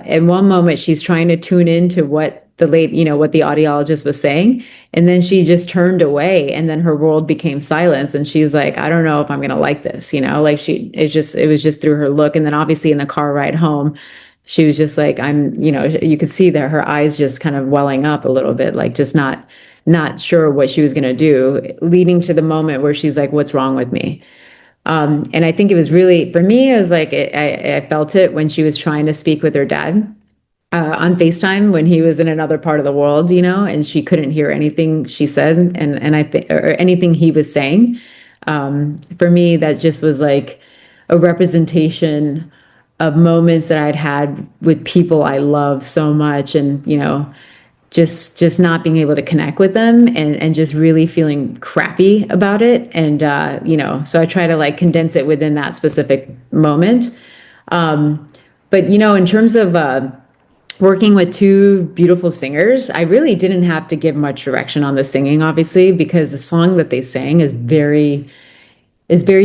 in one moment she's trying to tune into what you know, what the audiologist was saying, and then she just turned away, and then her world became silence, and she's like, I don't know if I'm gonna like this, you know, like it was just through her look, and then obviously in the car ride home she was just like, you know, you could see that her eyes just kind of welling up a little bit, like just not sure what she was going to do, leading to the moment where she's like, what's wrong with me? And I think it was really, for me, it was like, I felt it when she was trying to speak with her dad on FaceTime when he was in another part of the world, you know, and she couldn't hear anything she said and I think, or anything he was saying. For me, that just was like a representation of moments that I'd had with people I love so much, and you know, just not being able to connect with them and just really feeling crappy about it. And you know, so I try to like condense it within that specific moment. But you know, in terms of working with two beautiful singers, I really didn't have to give much direction on the singing, obviously, because the song that they sang is very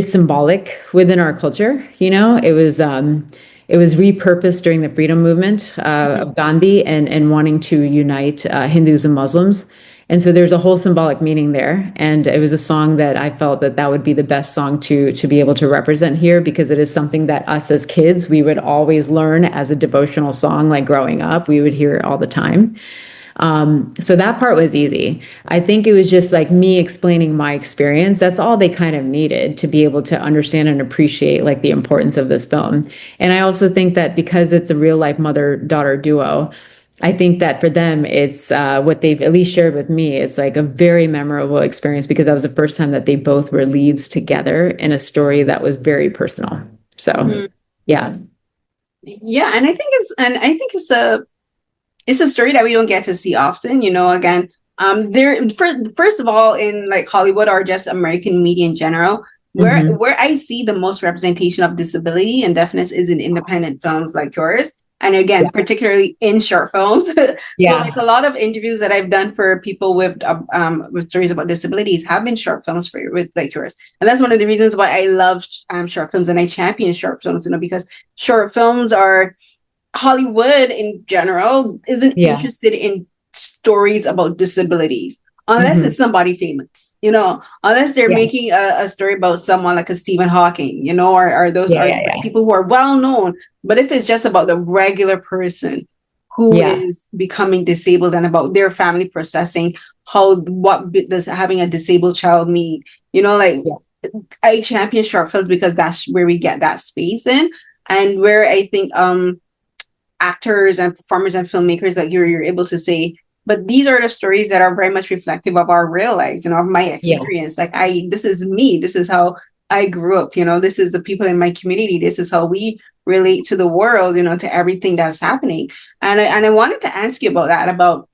symbolic within our culture. You know, it was repurposed during the freedom movement Mhm. of Gandhi and wanting to unite Hindus and Muslims. And so there's a whole symbolic meaning there. And it was a song that I felt that that would be the best song to be able to represent here, because it is something that us as kids, we would always learn as a devotional song, like growing up, we would hear it all the time. So that part was easy. I think it was just like me explaining my experience. That's all they kind of needed to be able to understand and appreciate like the importance of this film. And I also think that because it's a real life mother-daughter duo, I think that for them, it's what they've at least shared with me. It's like a very memorable experience because that was the first time that they both were leads together in a story that was very personal. So, yeah. Yeah, and I think it's a story that we don't get to see often. You know, again, first of all, in like Hollywood or just American media in general, where I see the most representation of disability and deafness is in independent films like yours. And again, particularly in short films. So like a lot of interviews that I've done for people with stories about disabilities have been short films with like yours. And that's one of the reasons why I love short films and I champion short films, you know, because short films are Hollywood in general isn't interested in stories about disabilities unless it's somebody famous, you know, unless they're making a story about someone like a Stephen Hawking, you know, or those are people who are well known. But if it's just about the regular person who is becoming disabled and about their family processing what does having a disabled child mean, you know, like I champion short films because that's where we get that space in, and where I think actors and performers and filmmakers like you're able to say, but these are the stories that are very much reflective of our real lives, you know, of my experience. Like this is me, this is how I grew up, you know, this is the people in my community, this is how we relate to the world, you know, to everything that's happening. And I wanted to ask you about that, about,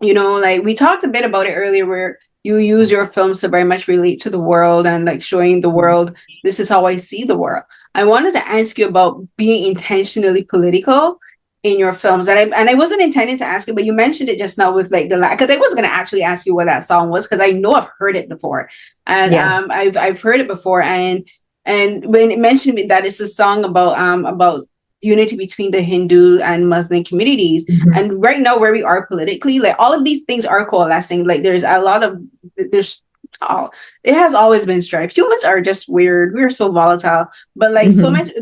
you know, like we talked a bit about it earlier, where you use your films to very much relate to the world and like showing the world, this is how I see the world. I wanted to ask you about being intentionally political in your films. And I wasn't intending to ask you, but you mentioned it just now with like because I was going to actually ask you what that song was, because I know I've heard it before. And I've heard it before. And when it mentioned that it's a song about unity between the Hindu and Muslim communities. And right now where we are politically, like all of these things are coalescing. Like there's it has always been strife. Humans are just weird. We're so volatile, but like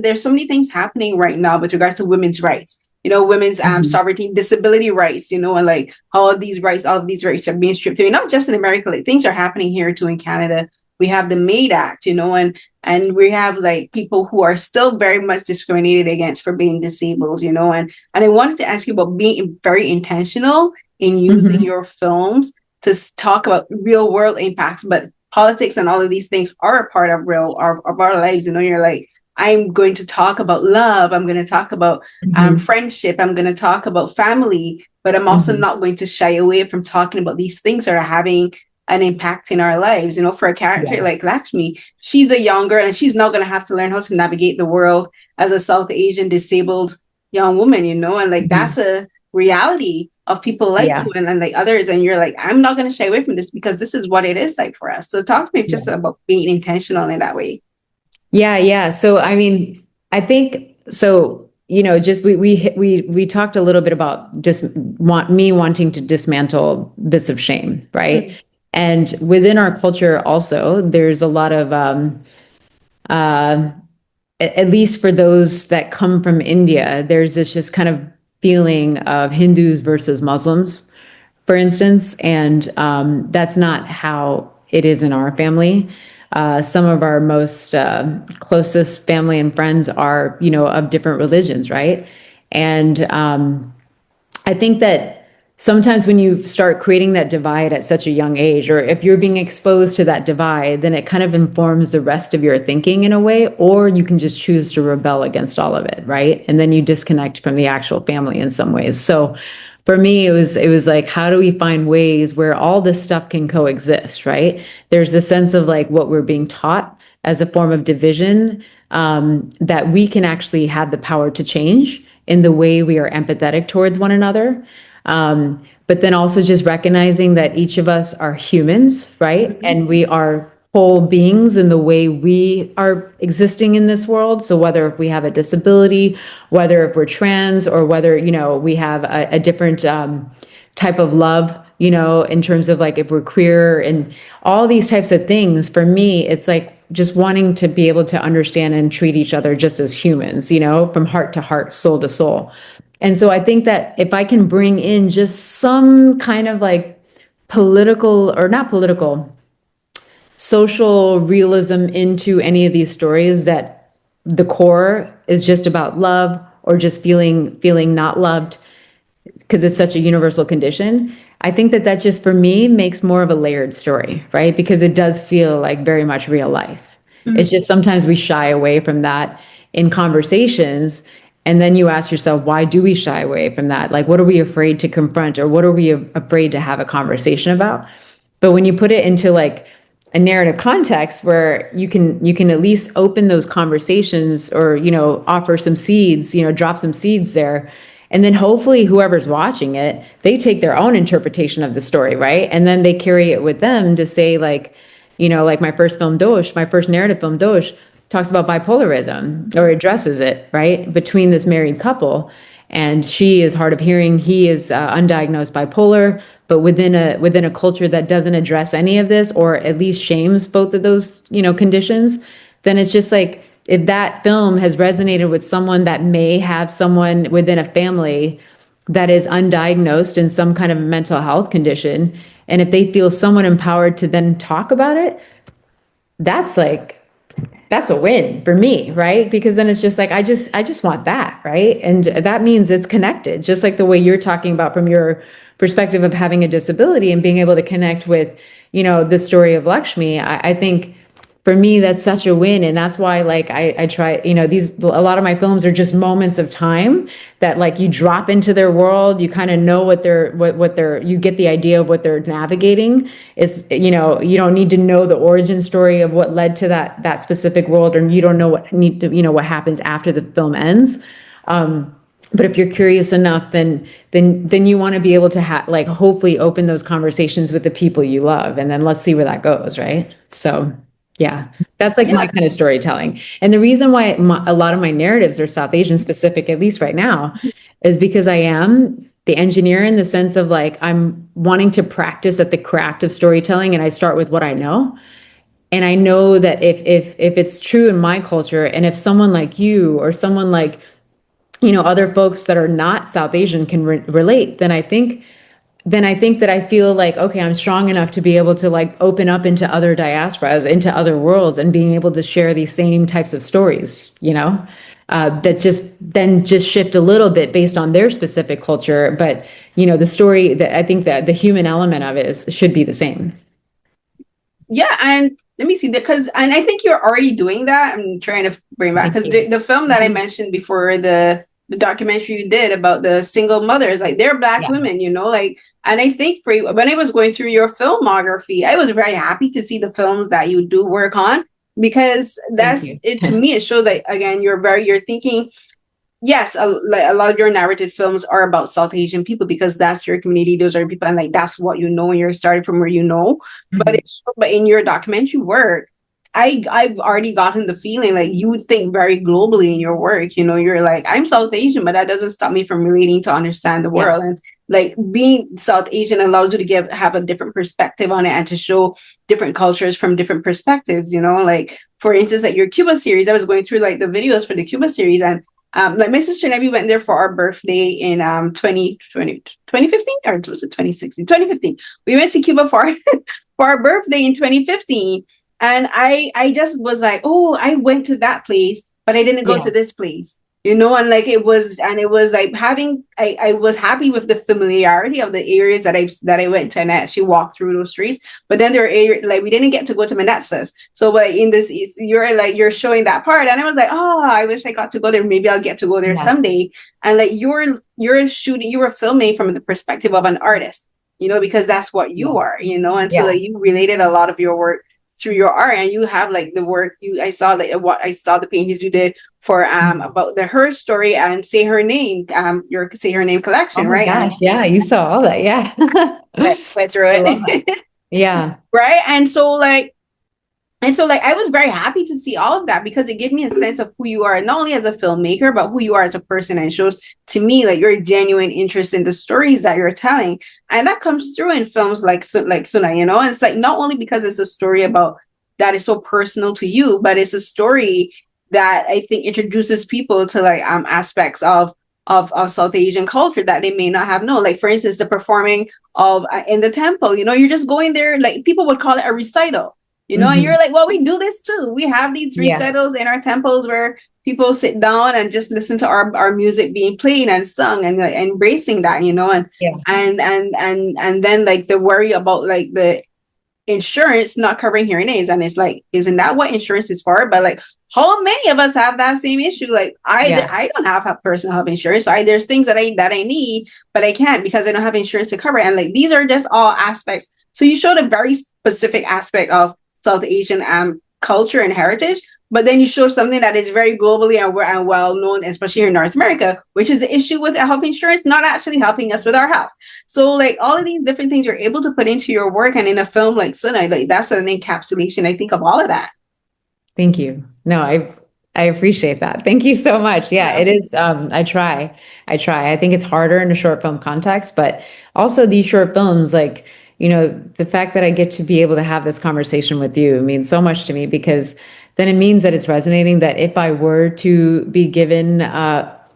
there's so many things happening right now with regards to women's rights, you know, women's sovereignty, disability rights, you know, and like all of these rights are being stripped away, not just in America, like things are happening here too in Canada. We have the MAID Act, you know, and we have like people who are still very much discriminated against for being disabled, you know, and I wanted to ask you about being very intentional in using your films to talk about real world impacts, but politics and all of these things are a part of our lives. You know, you're like, I'm going to talk about love. I'm going to talk about friendship. I'm going to talk about family, but I'm also not going to shy away from talking about these things that are having an impact in our lives. You know, for a character like Lakshmi, she's a young girl and she's now going to have to learn how to navigate the world as a South Asian disabled young woman, you know, and like that's a reality of people like you and like others. And you're like, I'm not going to shy away from this because this is what it is like for us. So talk to me just about being intentional in that way. Yeah. So, I mean, I think so, you know, just we talked a little bit about just me wanting to dismantle bits of shame, right? And within our culture also, there's a lot of, at least for those that come from India, there's this just kind of feeling of Hindus versus Muslims, for instance. And that's not how it is in our family. Some of our most closest family and friends are, you know, of different religions, right? And I think that sometimes when you start creating that divide at such a young age, or if you're being exposed to that divide, then it kind of informs the rest of your thinking in a way, or you can just choose to rebel against all of it, right? And then you disconnect from the actual family in some ways. So for me, it was like, how do we find ways where all this stuff can coexist, right? There's a sense of like what we're being taught as a form of division, that we can actually have the power to change in the way we are empathetic towards one another. But then also just recognizing that each of us are humans, right? And we are whole beings in the way we are existing in this world. So whether if we have a disability, whether if we're trans, or whether, you know, we have a different type of love, you know, in terms of like if we're queer and all these types of things, for me, it's like just wanting to be able to understand and treat each other just as humans, you know, from heart to heart, soul to soul. And so I think that if I can bring in just some kind of like political, or not political, social realism into any of these stories, that the core is just about love, or just feeling not loved, because it's such a universal condition. I think that just for me makes more of a layered story, right? Because it does feel like very much real life. It's just sometimes we shy away from that in conversations. And then you ask yourself, why do we shy away from that? Like, what are we afraid to confront, or what are we afraid to have a conversation about? But when you put it into like a narrative context where you can at least open those conversations, or, offer some seeds, drop some seeds there. And then hopefully whoever's watching it, they take their own interpretation of the story, right? And then they carry it with them to say, like, like my first film, Dosh, my first narrative film, Dosh, talks about bipolarism, or addresses it, right? Between this married couple. And she is hard of hearing, he is undiagnosed bipolar, but within a culture that doesn't address any of this, or at least shames both of those, conditions, then it's just like, if that film has resonated with someone that may have someone within a family that is undiagnosed in some kind of mental health condition, and if they feel somewhat empowered to then talk about it, that's a win for me, right? Because then it's just like, I just want that, right? And that means it's connected, just like the way you're talking about from your perspective of having a disability and being able to connect with, the story of Lakshmi. I think for me, that's such a win. And that's why, like, I try, a lot of my films are just moments of time that, like, you drop into their world, you kind of know what you get the idea of what they're navigating. It's, you don't need to know the origin story of what led to that specific world, or you don't know what happens after the film ends. But if you're curious enough, then you want to be able to hopefully open those conversations with the people you love, and then let's see where that goes, right? So. Yeah, that's like my kind of storytelling. And the reason why a lot of my narratives are South Asian specific, at least right now, is because I am the engineer, in the sense of, like, I'm wanting to practice at the craft of storytelling, and I start with what I know. And I know that if it's true in my culture, and if someone like you, or someone like, other folks that are not South Asian can relate, then I think that I feel like, okay, I'm strong enough to be able to, like, open up into other diasporas, into other worlds, and being able to share these same types of stories, that just shift a little bit based on their specific culture. But, the story, that I think that the human element of it should be the same. Yeah, and let me see, because, and I think you're already doing that. I'm trying to bring back, because the film that I mentioned before, the documentary you did about the single mothers, like, they're Black women, like, and I think for you, when I was going through your filmography, I was very happy to see the films that you do work on, because that's it. To me, it shows that, again, you're thinking, yes, like, a lot of your narrative films are about South Asian people, because that's your community, those are people, and, like, that's what when you're starting from where but in your documentary work, I've already gotten the feeling like you would think very globally in your work. You're like, I'm South Asian, but that doesn't stop me from relating to understand the world. And, like, being South Asian allows you to have a different perspective on it, and to show different cultures from different perspectives. Like, for instance, like your Cuba series, I was going through, like, the videos for the Cuba series, and like, my sister and I, we went there for our birthday in 2015, or was it 2016? 2015. We went to Cuba for our birthday in 2015. And I just was like, oh, I went to that place, but I didn't go to this place, and, like, it was like I was happy with the familiarity of the areas that I went to, and I actually walked through those streets. But then there are areas, like, we didn't get to go to Manassas. So, but in this, you're showing that part, and I was like, oh, I wish I got to go there. Maybe I'll get to go there someday. And, like, you're filming from the perspective of an artist, because that's what you are, and so, like, you related a lot of your work through your art, and you have, like, the work I saw the paintings you did for about her story and Say Her Name, your Say Her Name collection, right? Gosh, yeah, you saw all that, yeah. Went through it. Yeah. Right. And so, like, I was very happy to see all of that, because it gave me a sense of who you are, not only as a filmmaker, but who you are as a person. And it shows to me, like, your genuine interest in the stories that you're telling. And that comes through in films like SÖNNA, and it's like, not only because it's a story about that is so personal to you, but it's a story that I think introduces people to, like, aspects of of South Asian culture that they may not have known. Like for instance, the performing of in the temple, you're just going there, like people would call it a recital, and you're like, well, we do this too. We have these Yeah. recitals in our temples where people sit down and just listen to our music being played and sung, and like, embracing that, Yeah. and then like the worry about like the insurance not covering hearing aids, and it's like, isn't that what insurance is for? But like, how many of us have that same issue? Like Yeah. I don't have personal health insurance. So there's things that I need, but I can't because I don't have insurance to cover it. And like these are just all aspects. So you showed a very specific aspect of South Asian culture and heritage, but then you show something that is very globally and well known, especially here in North America, which is the issue with health insurance not actually helping us with our health. So like all of these different things you're able to put into your work, and in a film like SUNNA, like that's an encapsulation, I think, of all of that. Thank you. No, I appreciate that. Thank you so much. Yeah, Yeah. it is. I try. I think it's harder in a short film context, but also these short films, like, the fact that I get to be able to have this conversation with you means so much to me, because then it means that it's resonating, that if I were to be given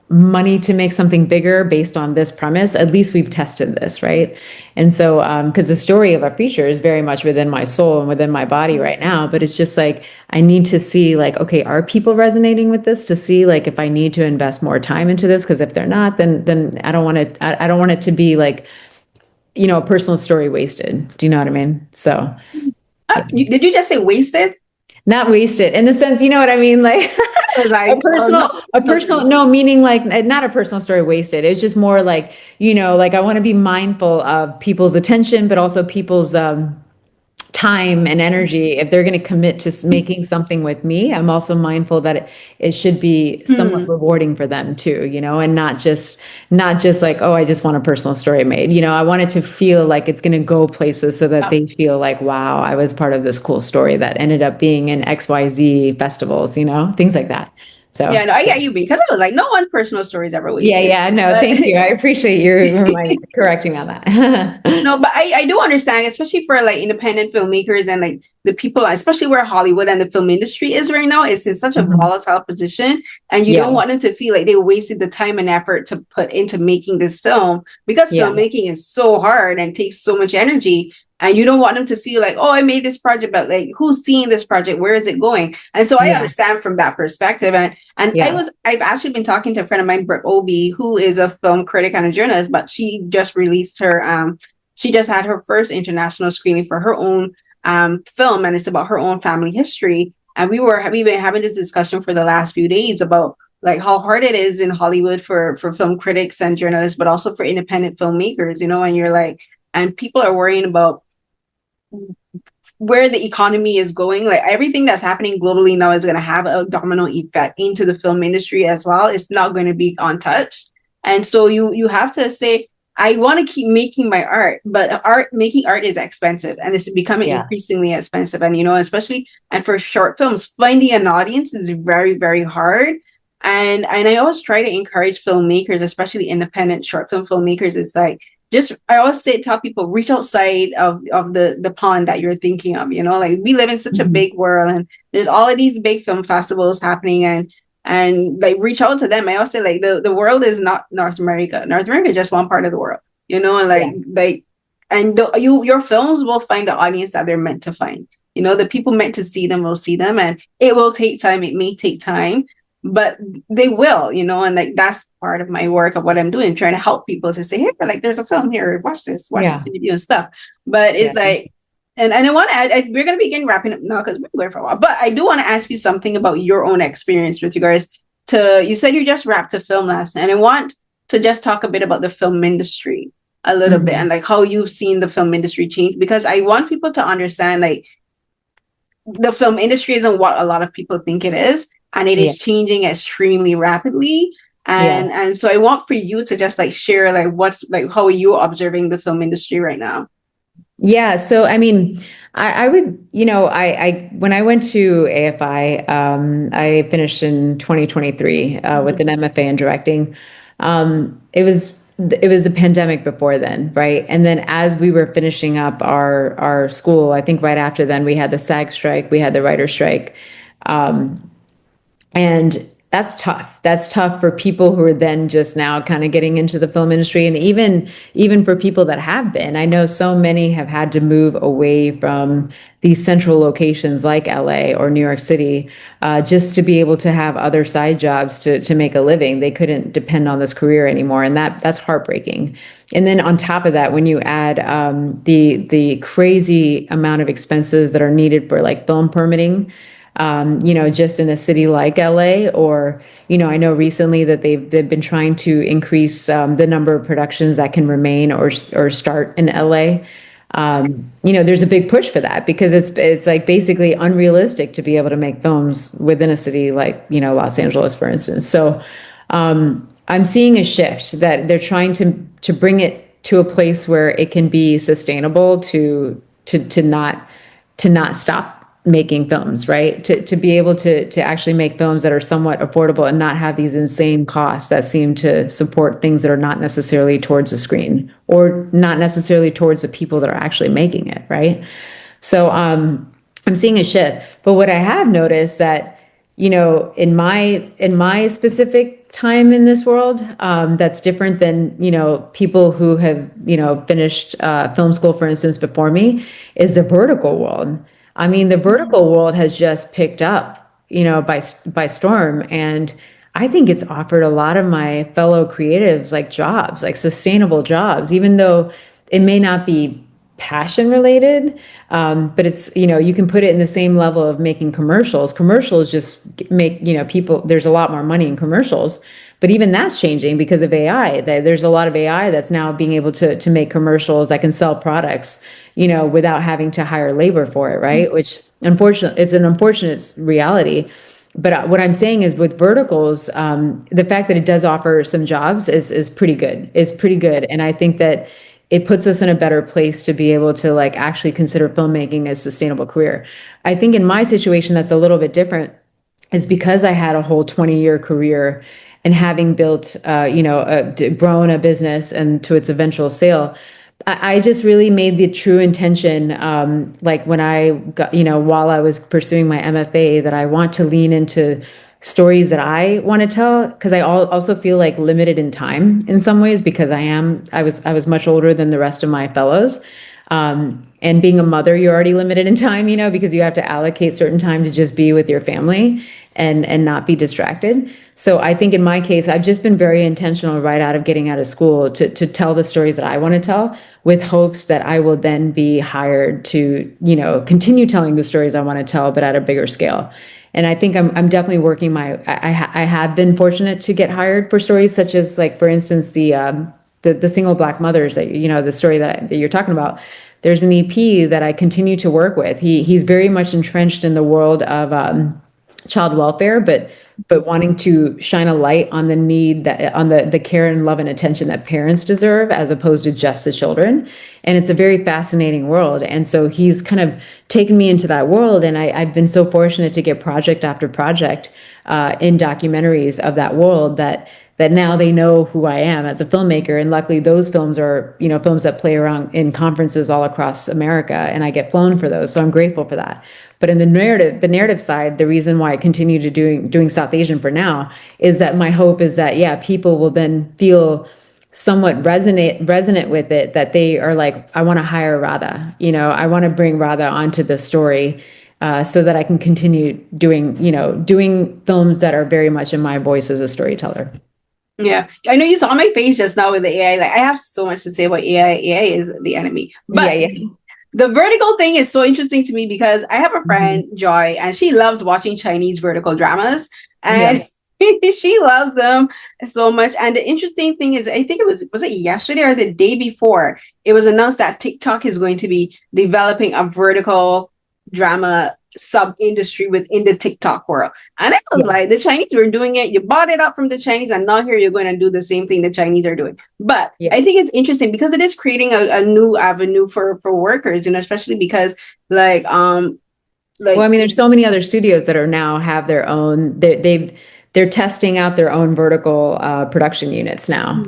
money to make something bigger based on this premise, at least we've tested this, right? And so, because the story of a feature is very much within my soul and within my body right now, but it's just like, I need to see, like, okay, are people resonating with this, to see like if I need to invest more time into this? Because if they're not, then I don't want it. I don't want it to be like, a personal story wasted. Do you know what I mean? So, yeah. Did you just say wasted? Not wasted in the sense, you know what I mean? Like I was like, oh, no, no, meaning like not a personal story wasted. It's just more like, like I want to be mindful of people's attention, but also people's time and energy. If they're going to commit to making something with me, I'm also mindful that it should be somewhat rewarding for them too, and not just like, oh, I just want a personal story made. I want it to feel like it's going to go places, so that they feel like, wow, I was part of this cool story that ended up being in XYZ festivals, things like that. So yeah, no, I get you, because I was like, no one personal story is ever wasted. yeah, no, But thank you. I appreciate your correcting on that. no, but I do understand, especially for like independent filmmakers and like the people, especially where Hollywood and the film industry is right now. It's in such a volatile position, and you don't want them to feel like they wasted the time and effort to put into making this film, because filmmaking is so hard and takes so much energy. And you don't want them to feel like, oh, I made this project, but like, who's seeing this project? Where is it going? And so I understand from that perspective. And I've actually been talking to a friend of mine, Brooke Obi, who is a film critic and a journalist, but she just released she just had her first international screening for her own film, and it's about her own family history. And we've been having this discussion for the last few days about like how hard it is in Hollywood for film critics and journalists, but also for independent filmmakers, and you're like, and people are worrying about where the economy is going. Like everything that's happening globally now is going to have a domino effect into the film industry as well. It's not going to be untouched. And so you have to say, I want to keep making my art, but making art is expensive, and it's becoming increasingly expensive. And, especially, and for short films, finding an audience is very, very hard. And I always try to encourage filmmakers, especially independent short film filmmakers, is like, I always tell people, reach outside of the pond that you're thinking of, like we live in such a big world, and there's all of these big film festivals happening, and like reach out to them. I always say, like, the world is not North America. North America is just one part of the world, and your films will find the audience that they're meant to find. The people meant to see them will see them, and it will take time. It may take time, but they will, and like that's part of my work of what I'm doing, trying to help people to say, hey, like there's a film here, watch this interview and stuff. But it's like, and I want to we're going to begin wrapping up now because we're going for a while, but I do want to ask you something about your own experience with regards to, you said you just wrapped a film last night, and I want to just talk a bit about the film industry a little bit, and like how you've seen the film industry change, because I want people to understand, like, the film industry isn't what a lot of people think it is, and it is changing extremely rapidly. And so I want for you to just like share like what's like, how are you observing the film industry right now? Yeah. So, I mean, I would, I when I went to AFI, I finished in 2023 with an MFA in directing. It was a pandemic before then, right? And then as we were finishing up our school, I think right after then we had the SAG strike, we had the writer strike, and That's tough. That's tough for people who are then just now kind of getting into the film industry, and even for people that have been. I know so many have had to move away from these central locations like LA or New York City, just to be able to have other side jobs to make a living. They couldn't depend on this career anymore, and that's heartbreaking. And then on top of that, when you add the crazy amount of expenses that are needed for like film permitting, just in a city like LA, or, I know recently that they've been trying to increase the number of productions that can remain or start in LA. There's a big push for that because it's like basically unrealistic to be able to make films within a city like, Los Angeles, for instance. So I'm seeing a shift that they're trying to bring it to a place where it can be sustainable to not stop making films, right? To be able to actually make films that are somewhat affordable and not have these insane costs that seem to support things that are not necessarily towards the screen or not necessarily towards the people that are actually making it, right? So I'm seeing a shift. But what I have noticed that, in my specific time in this world, that's different than, people who have, finished film school, for instance, before me, is the vertical world. I mean, the vertical world has just picked up, by storm. And I think it's offered a lot of my fellow creatives like jobs, like sustainable jobs, even though it may not be passion related. But it's, you can put it in the same level of making commercials. Commercials just make, people, there's a lot more money in commercials. But even that's changing because of AI. There's a lot of AI that's now being able to make commercials that can sell products, without having to hire labor for it, right? Which unfortunately is an unfortunate reality. But what I'm saying is with verticals, the fact that it does offer some jobs is pretty good. Is pretty good, and I think that it puts us in a better place to be able to like actually consider filmmaking as a sustainable career. I think in my situation that's a little bit different is because I had a whole 20-year career and having built, grown a business and to its eventual sale. I just really made the true intention, like when I got, while I was pursuing my MFA, that I want to lean into stories that I want to tell, because I also feel like limited in time in some ways because I was much older than the rest of my fellows. And being a mother, you're already limited in time, because you have to allocate certain time to just be with your family and not be distracted. So I think in my case, I've just been very intentional right out of getting out of school to tell the stories that I want to tell, with hopes that I will then be hired to, continue telling the stories I want to tell, but at a bigger scale. And I think I'm definitely working I have been fortunate to get hired for stories such as, like, for instance, the single Black mothers that, the story that you're talking about. There's an EP that I continue to work with. He's very much entrenched in the world of child welfare, but wanting to shine a light on the need that on the care and love and attention that parents deserve, as opposed to just the children. And it's a very fascinating world. And so he's kind of taken me into that world. And I've been so fortunate to get project after project in documentaries of that world that now they know who I am as a filmmaker. And luckily those films are, films that play around in conferences all across America, and I get flown for those. So I'm grateful for that. But in the narrative side, the reason why I continue to doing South Asian for now is that my hope is that, yeah, people will then feel somewhat resonant with it, that they are like, I want to hire Radha, I want to bring Radha onto the story, so that I can continue doing films that are very much in my voice as a storyteller. Yeah, I know you saw my face just now with the AI. Like, I have so much to say about AI. AI is the enemy. But Yeah. the vertical thing is so interesting to me because I have a friend, Mhm. Joy, and she loves watching Chinese vertical dramas. And Yeah. she loves them so much. And the interesting thing is, I think was it yesterday or the day before, it was announced that TikTok is going to be developing a vertical drama sub industry within the TikTok world. And I was Yeah. like, the Chinese were doing it, you bought it up from the Chinese, and now here you're going to do the same thing the Chinese are doing. But Yeah. I think it's interesting because it is creating a new avenue for workers, especially because like Well, I mean, there's so many other studios that are now have their own. They're testing out their own vertical production units now.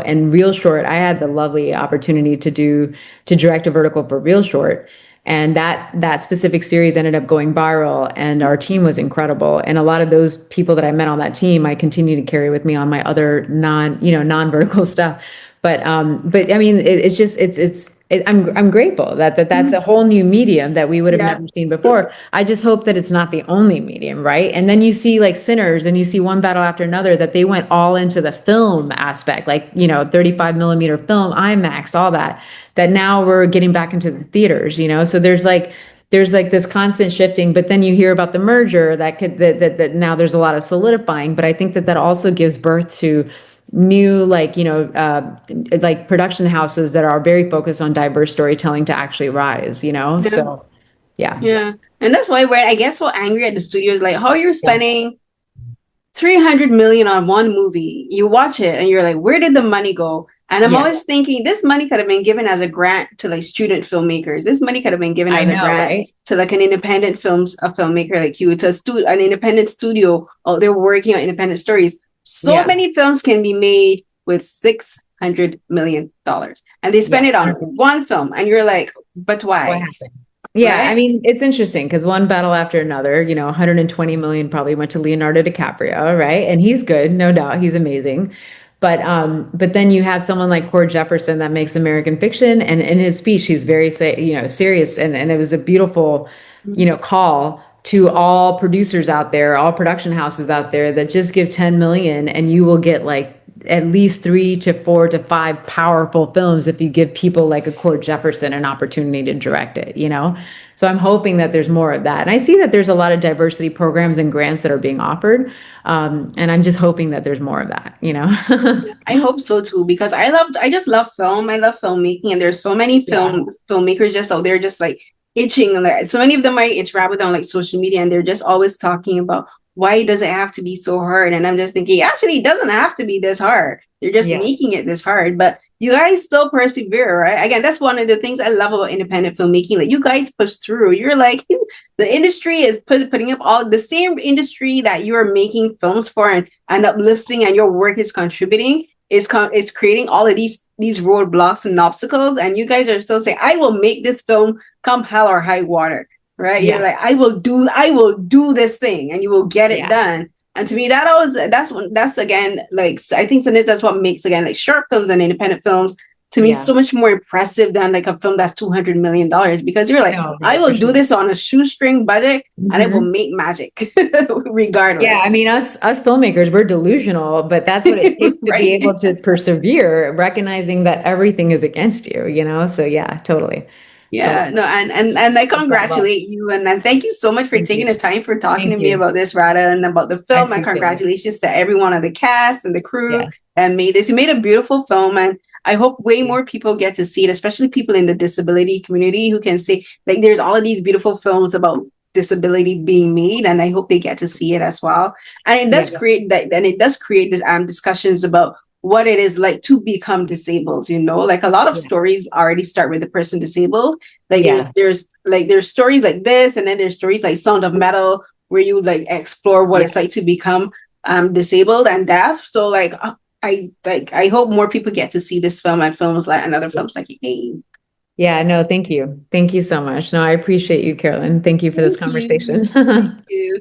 And Real Short, I had the lovely opportunity to direct a vertical for Real Short, And that specific series ended up going viral, and our team was incredible. And a lot of those people that I met on that team, I continue to carry with me on my other non-vertical stuff. But I mean, it's just I'm grateful that's a whole new medium that we would have Yeah. never seen before. I just hope that it's not the only medium, right? And then you see like Sinners, and you see One Battle After Another, that they went all into the film aspect, like 35 millimeter film, IMAX, all that. That now we're getting back into the theaters, So there's like this constant shifting, but then you hear about the merger that now there's a lot of solidifying. But I think that also gives birth to new like production houses that are very focused on diverse storytelling to actually rise. Yeah. So yeah. Yeah. And that's why when I get so angry at the studios, like how you're Yeah. spending 300 million on one movie, you watch it and you're like, where did the money go? And I'm Yeah. always thinking this money could have been given as a grant to like student filmmakers. This money could have been given I as a know, grant right? to like an independent filmmaker like you, to an independent studio. Oh, they're working on independent stories. So Yeah. many films can be made with $600 million, and they spend Yeah. it on one film, and you're like, but What why? happened? Yeah, I Right? mean, it's interesting because One Battle After Another, 120 million probably went to Leonardo DiCaprio, right? And he's good, no doubt, he's amazing. But then you have someone like Cord Jefferson that makes American Fiction, and in his speech, he's very serious, and it was a beautiful, call to all producers out there, all production houses out there, that just give 10 million and you will get like at least 3 to 4 to 5 powerful films if you give people like a Cord Jefferson an opportunity to direct it. So I'm hoping that there's more of that. And I see that there's a lot of diversity programs and grants that are being offered. And I'm just hoping that there's more of that. I hope so too, because I just love film. I love filmmaking, and there's so many Yeah. filmmakers just out there, just like itching. Like so many of them are itch rabbit on like social media, and they're just always talking about why does it have to be so hard. And I'm just thinking, actually, it doesn't have to be this hard. They're just Yeah. making it this hard, but you guys still persevere, right? Again, that's one of the things I love about independent filmmaking. Like you guys push through. You're like the industry is putting up all the same industry that you're making films for and uplifting, and your work is contributing. Is creating all of these roadblocks and obstacles, and you guys are still saying, "I will make this film come hell or high water." Right? Yeah. You're like, I will do this thing, and you will get it Yeah. done. And to me, that's again, like I think sometimes that's what makes again like short films and independent films to me Yeah. so much more impressive than like a film that's $200 million, because you're like, No, I for will do sure. this on a shoestring budget, and I will Mhm. make magic regardless. Yeah, I mean, us filmmakers, we're delusional, but that's what it takes to be Right? able to persevere, recognizing that everything is against you. So yeah, totally. Yeah, Totally. no, and I That's all love. congratulate you, and thank you so much for Thank taking you. the time for talking to Thank me you. about this, Radha, and about the I film. And appreciate it. congratulations to everyone on the cast and the crew Yeah. that made this. You made a beautiful film, and I hope way Yeah. more people get to see it, especially people in the disability community who can see like there's all of these beautiful films about disability being made, and I hope they get to see it as well. And it does Yeah. create that, and it does create this discussions about what it is like to become disabled. Like a lot of Yeah. stories already start with the person disabled. Like Yeah. there's stories like this, and then there's stories like Sound of Metal, where you like explore what Yeah. it's like to become disabled and deaf. So like I hope more people get to see this film and films like and other films like you. Yeah, no, thank you. Thank you so much. No, I appreciate you, Carolyn. Thank you for this Thank you. conversation. Thank you.